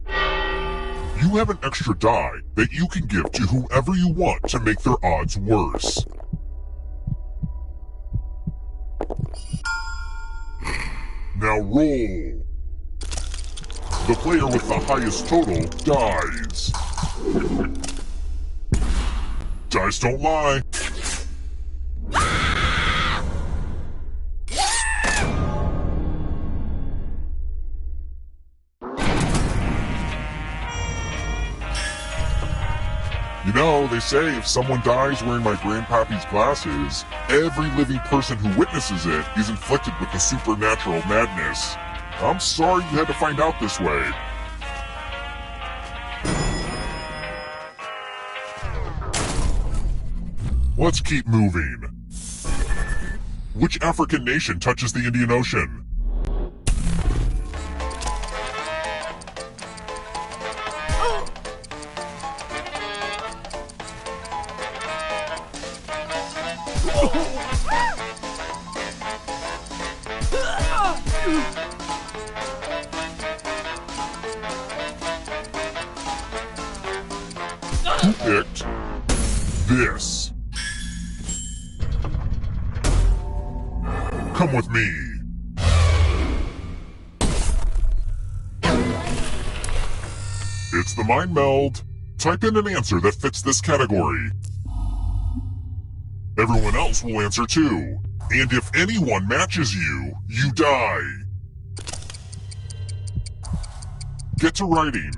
You have an extra die that you can give to whoever you want to make their odds worse. Now roll. The player with the highest total dies. Dice don't lie. You know, they say if someone dies wearing my grandpappy's glasses, every living person who witnesses it is inflicted with the supernatural madness. I'm sorry you had to find out this way. Let's keep moving. Which African nation touches the Indian Ocean? Who picked this? Come with me. It's the mind meld. Type in an answer that fits this category. Everyone else will answer too. And if anyone matches you, you die. Get to writing.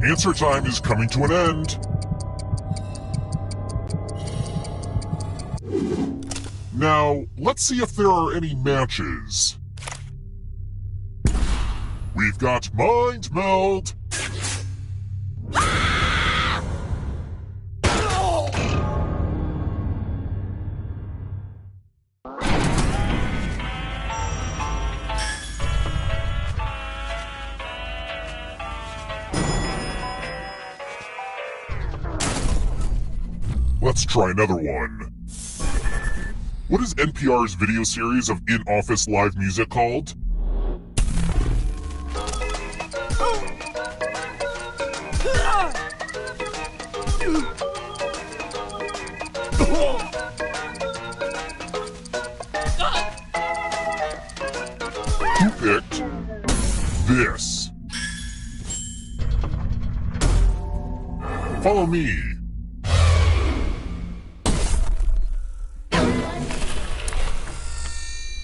Answer time is coming to an end. Now, let's see if there are any matches. We've got Mind Meld. Let's try another one. What is NPR's video series of in-office live music called? Who picked this? Follow me.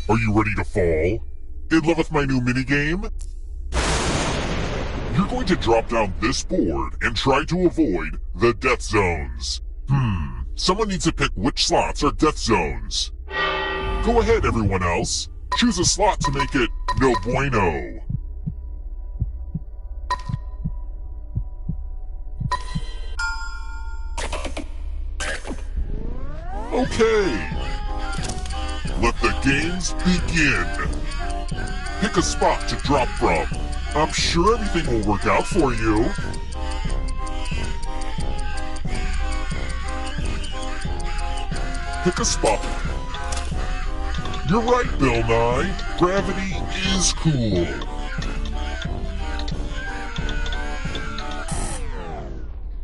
Are you ready to fall? In love with my new minigame? You're going to drop down this board and try to avoid the death zones. Someone needs to pick which slots are death zones. Go ahead, everyone else. Choose a slot to make it no bueno. Okay. Let the games begin. Pick a spot to drop from. I'm sure everything will work out for you. pick a spot. You're right, Bill Nye. Gravity is cool.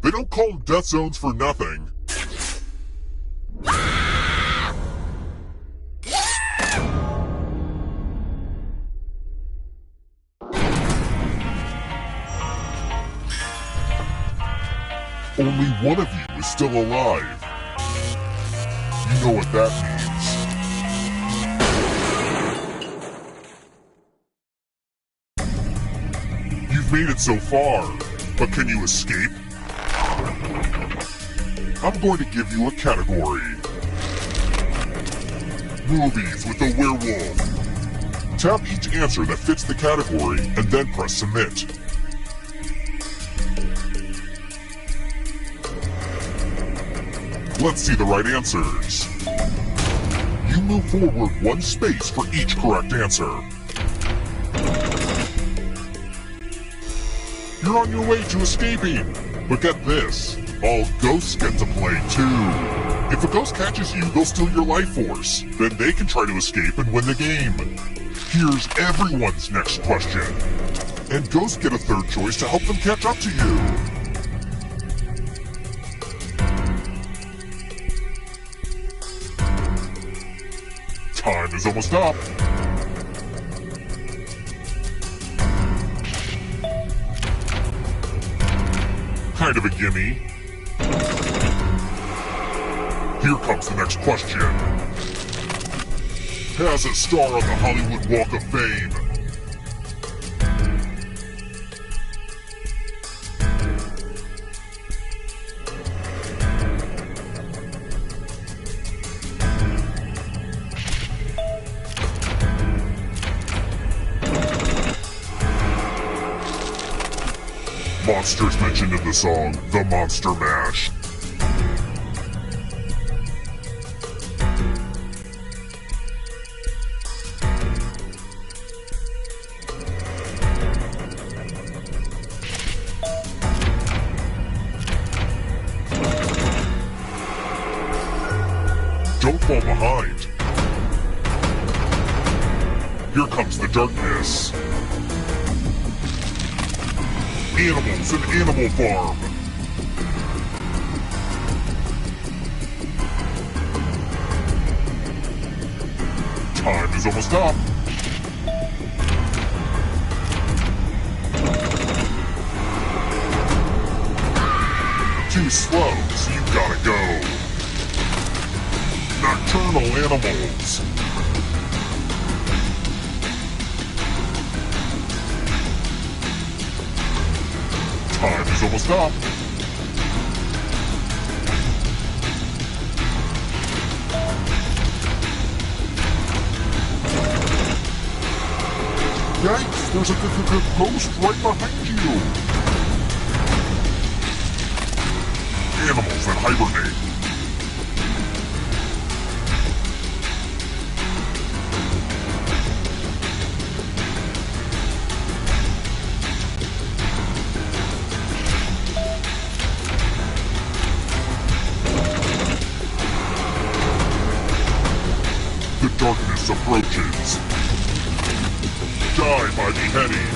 They don't call them death zones for nothing. Only one of you is still alive. You know what that means. You've made it so far, but can you escape? I'm going to give you a category. Movies with a werewolf. Tap each answer that fits the category and then press submit. Let's see the right answers. You move forward one space for each correct answer. You're on your way to escaping, but get this, all ghosts get to play too. If a ghost catches you, they'll steal your life force. Then they can try to escape and win the game. Here's everyone's next question. And ghosts get a third choice to help them catch up to you. Time is almost up. Kind of a gimme. Here comes the next question. Has a star on the Hollywood Walk of Fame. Monsters mentioned in the song, The Monster Mash. Don't fall behind. Here comes the darkness. Animals in Animal Farm. Time is almost up. Too slow, so you gotta go. Nocturnal animals. Time is almost up. Yikes, there's a ghost right behind you. Animals that hibernate. The darkness approaches. Die by beheading.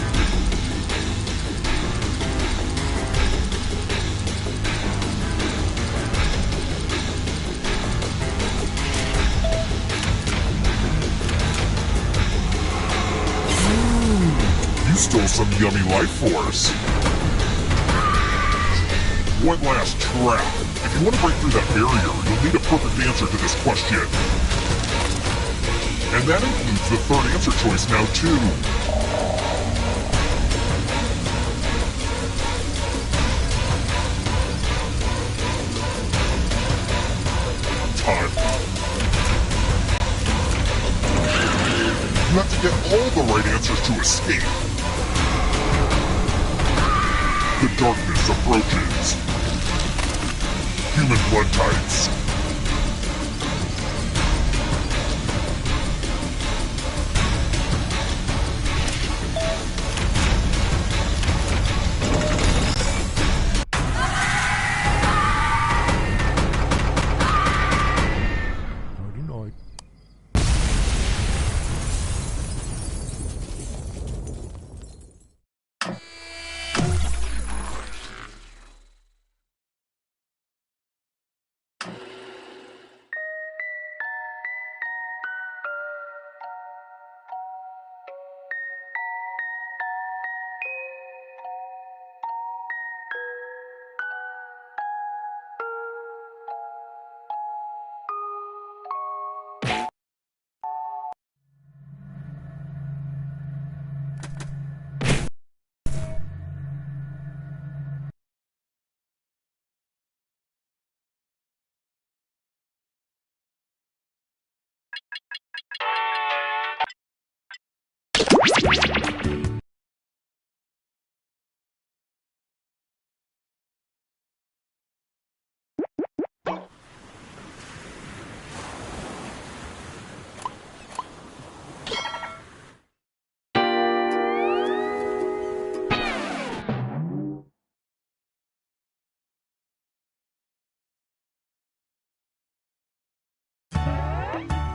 You stole some yummy life force. One last trap. If you want to break through that barrier, you'll need a perfect answer to this question. And that includes the third answer choice now, too. Time. You have to get all the right answers to escape. The darkness approaches. Human blood types.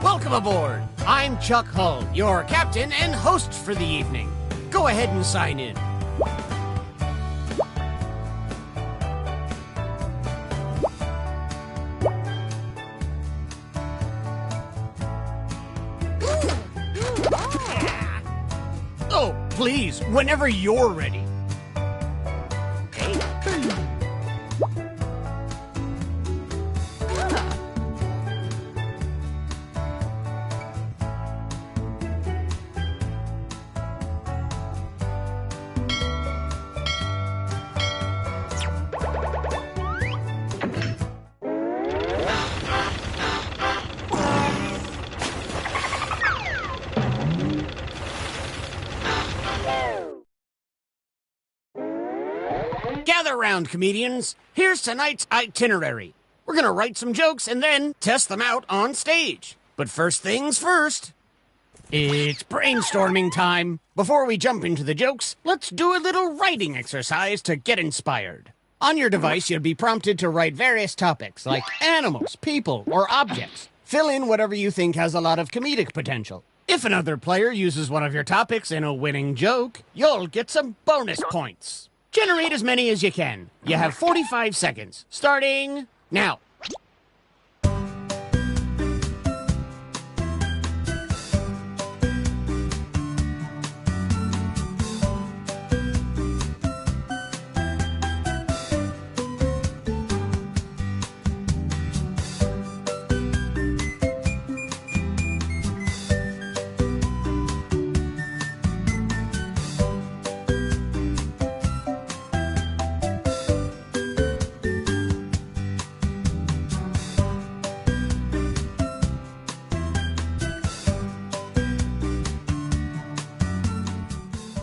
Welcome aboard. I'm Chuck Hull, your captain and host for the evening. Go ahead and sign in. Oh, please, whenever you're ready. Gather round, comedians. Here's tonight's itinerary. We're gonna write some jokes and then test them out on stage. But first things first, it's brainstorming time. Before we jump into the jokes, let's do a little writing exercise to get inspired. On your device, you'll be prompted to write various topics like animals, people, or objects. Fill in whatever you think has a lot of comedic potential. If another player uses one of your topics in a winning joke, you'll get some bonus points. Generate as many as you can. You have 45 seconds, starting now.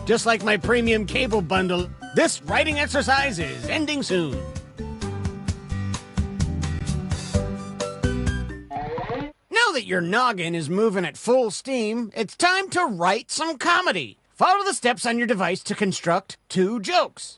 Just like my premium cable bundle, this writing exercise is ending soon. Now that your noggin is moving at full steam, it's time to write some comedy. Follow the steps on your device to construct 2 jokes.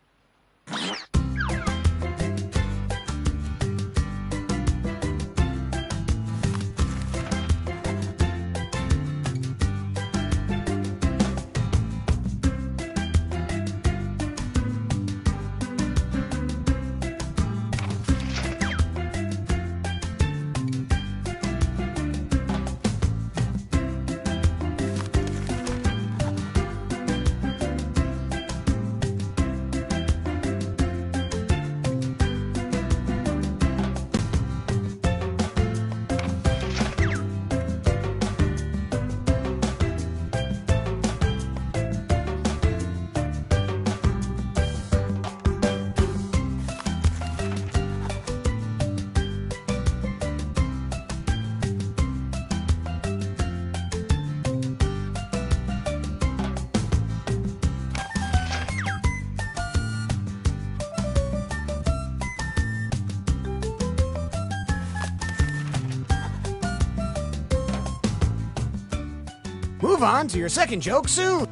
Move on to your second joke soon.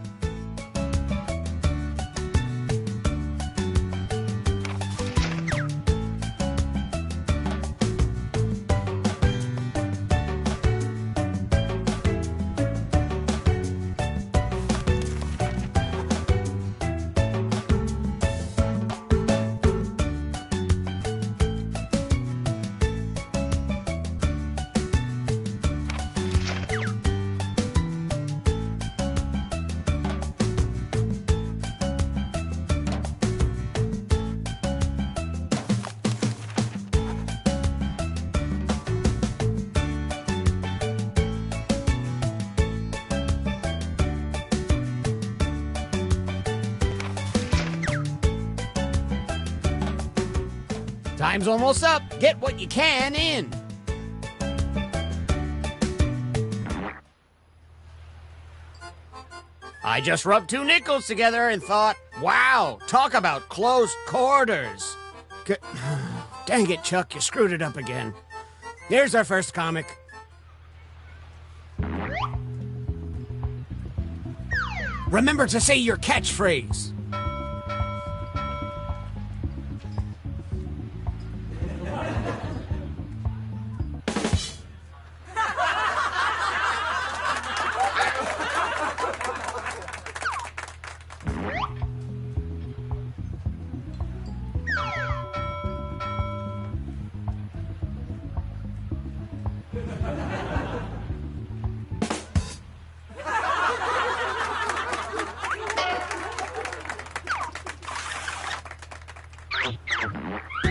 Time's almost up. Get what you can in. I just rubbed 2 nickels together and thought, wow, talk about close quarters. Dang it, Chuck, you screwed it up again. Here's our first comic. Remember to say your catchphrase.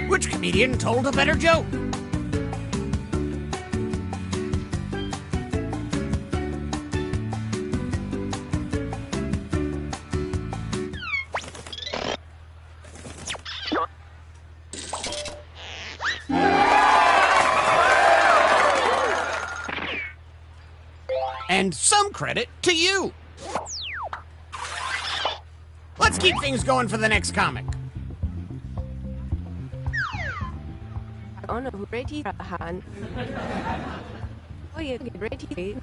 Which comedian told a better joke? And some credit to you. Let's keep things going for the next comic. Ono ready han. Oh, you get ready.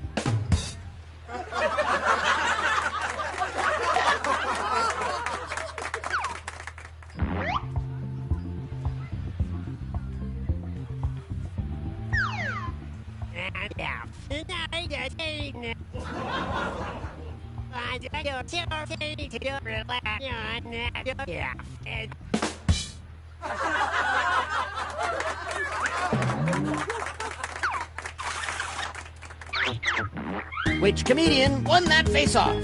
Which comedian won that face-off?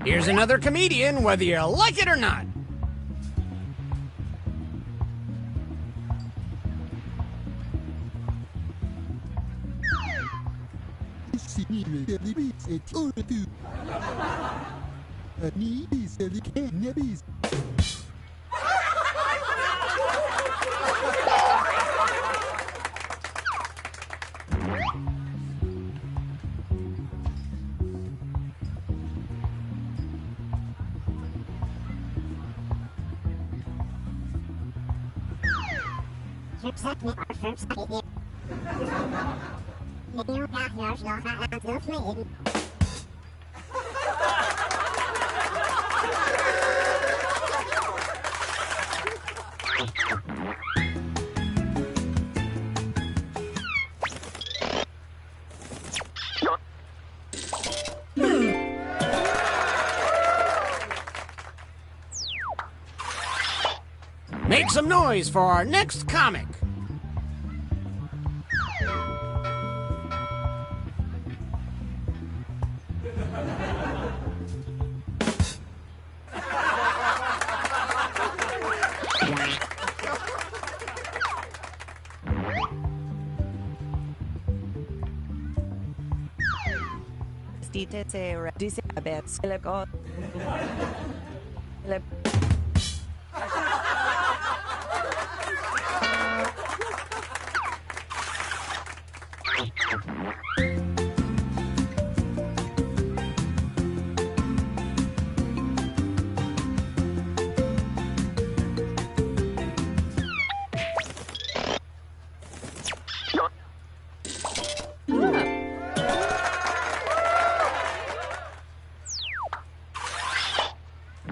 Here's another comedian, whether you like it or not. Make some noise for our next comic.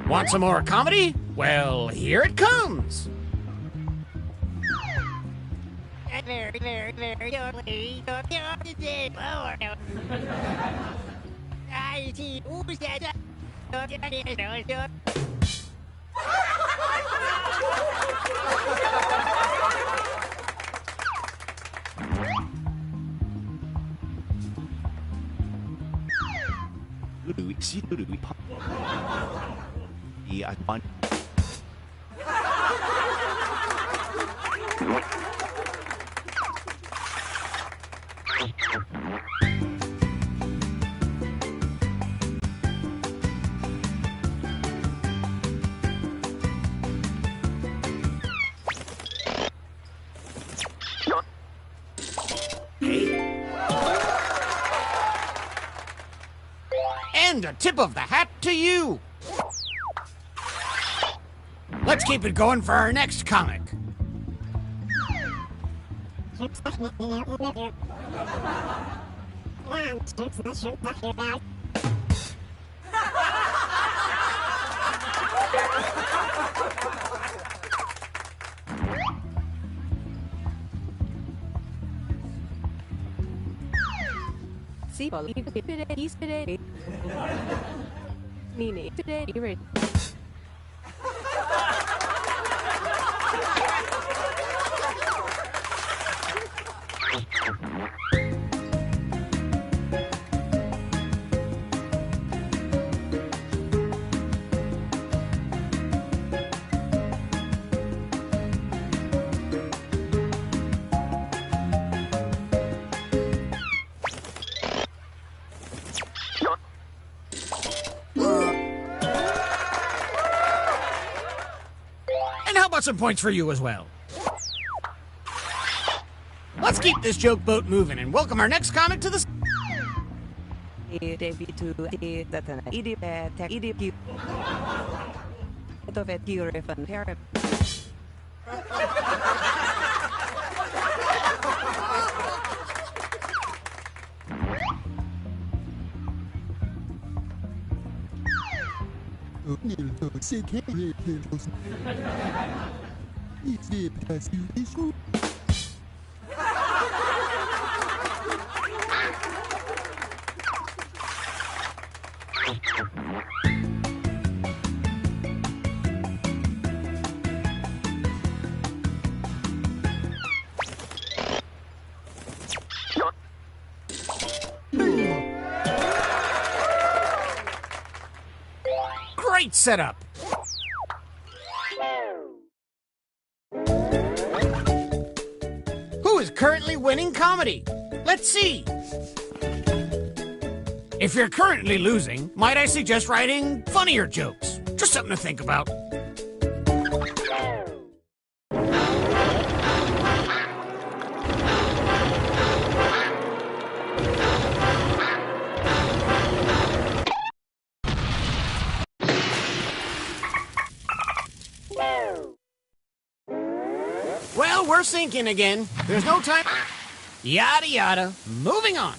Want some more comedy? Well, here it comes. And a tip of the hat to you. Let's keep it going for our next comic. Sipol, Ispire, Nini, Today, And how about some points for you as well? Let's keep this joke boat moving and welcome our next comic to the... Great setup! Who is currently winning comedy? Let's see! If you're currently losing, might I suggest writing funnier jokes? Just something to think about. Well, we're sinking again. There's no time. Yada yada. Moving on.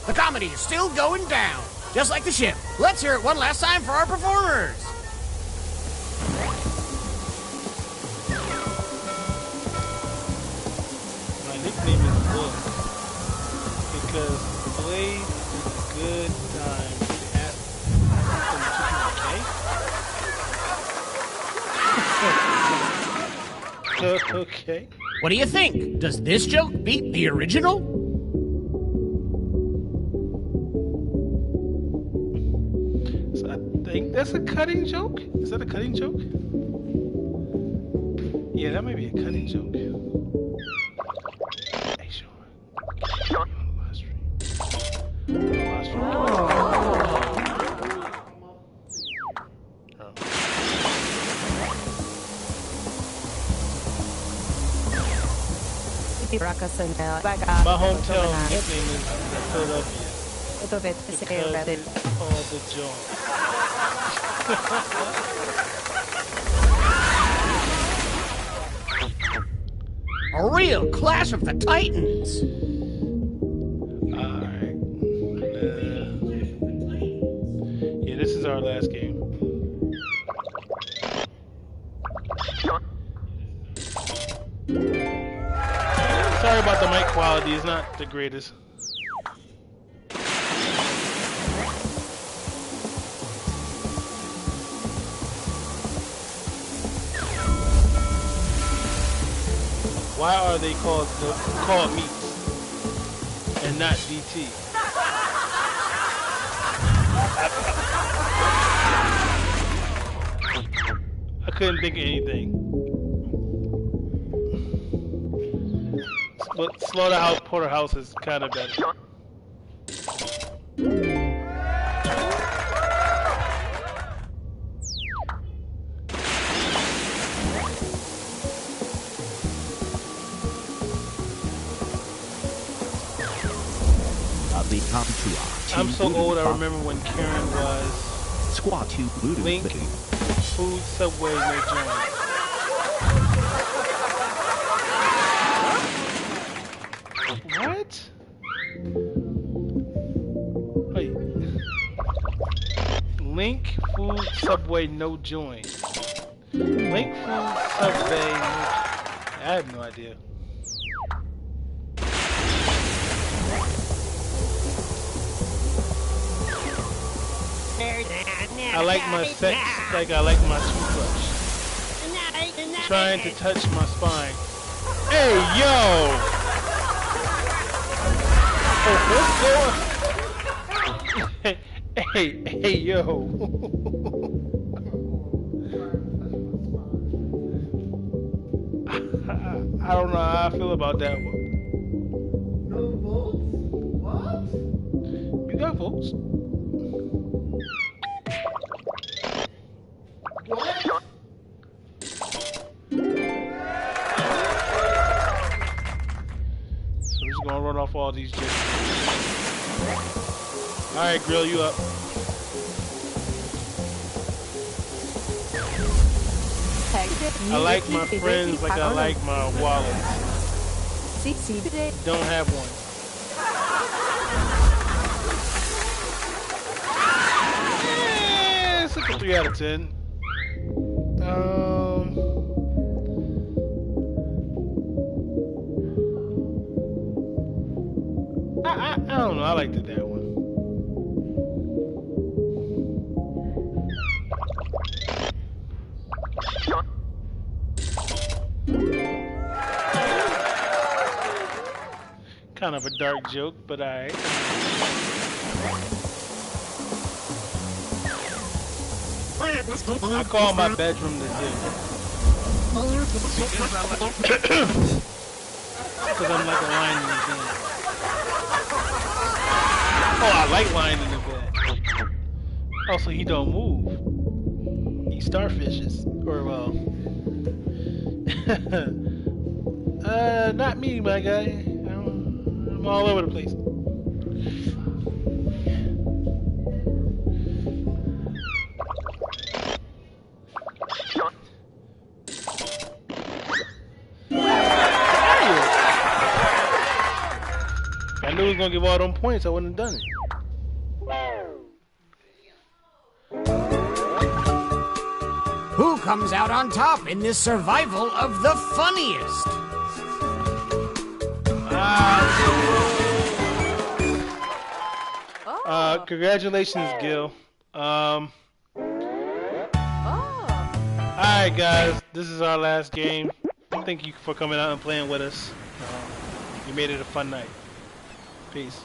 The comedy is still going down, just like the ship. Let's hear it one last time for our performers. My nickname is Will because Blade is a good time to ask them to okay. What do you think? Does this joke beat the original? So I think that's a cutting joke. Is that a cutting joke? Yeah, that might be a cutting joke. Hey, sure. On the live stream. Live stream. My hometown nickname is Philadelphia. Because all the joints. A real Clash of the Titans. Alright. Yeah, this is our last game. Sorry about the mic quality, it's not the greatest. Why are they called meats and not DT? I couldn't think of anything. But Slaughterhouse Porterhouse is kind of better. I'm so old. I remember when Karen was Link, Food, Subway, no joint. What? Wait. Link, Food, Subway, no join. Link, Food, Subway, no. I have no idea. I like my sex like I like my toothbrush. Trying to touch my spine. Hey, yo! Oh, what's going? Hey, yo! I don't know how I feel about that one. No votes? What? You got votes? What? So we're just gonna run off all these jets. Alright, Grill, you up. I like my friends like I like my wallet. Don't have one. It's like a 3 out of 10. I don't know. I liked it that one. Kind of a dark joke, but alright. I call my bedroom the zoo. Because I'm like a lion in the bed. Oh, I like lying in the bed. Oh, so he don't move. He starfishes. Or, well... not me, my guy. I'm all over the place. If I knew he was gonna give all them points, I wouldn't have done it. Who comes out on top in this survival of the funniest? Congratulations, Gil. Alright, guys, this is our last game. Thank you for coming out and playing with us. You made it a fun night. Peace.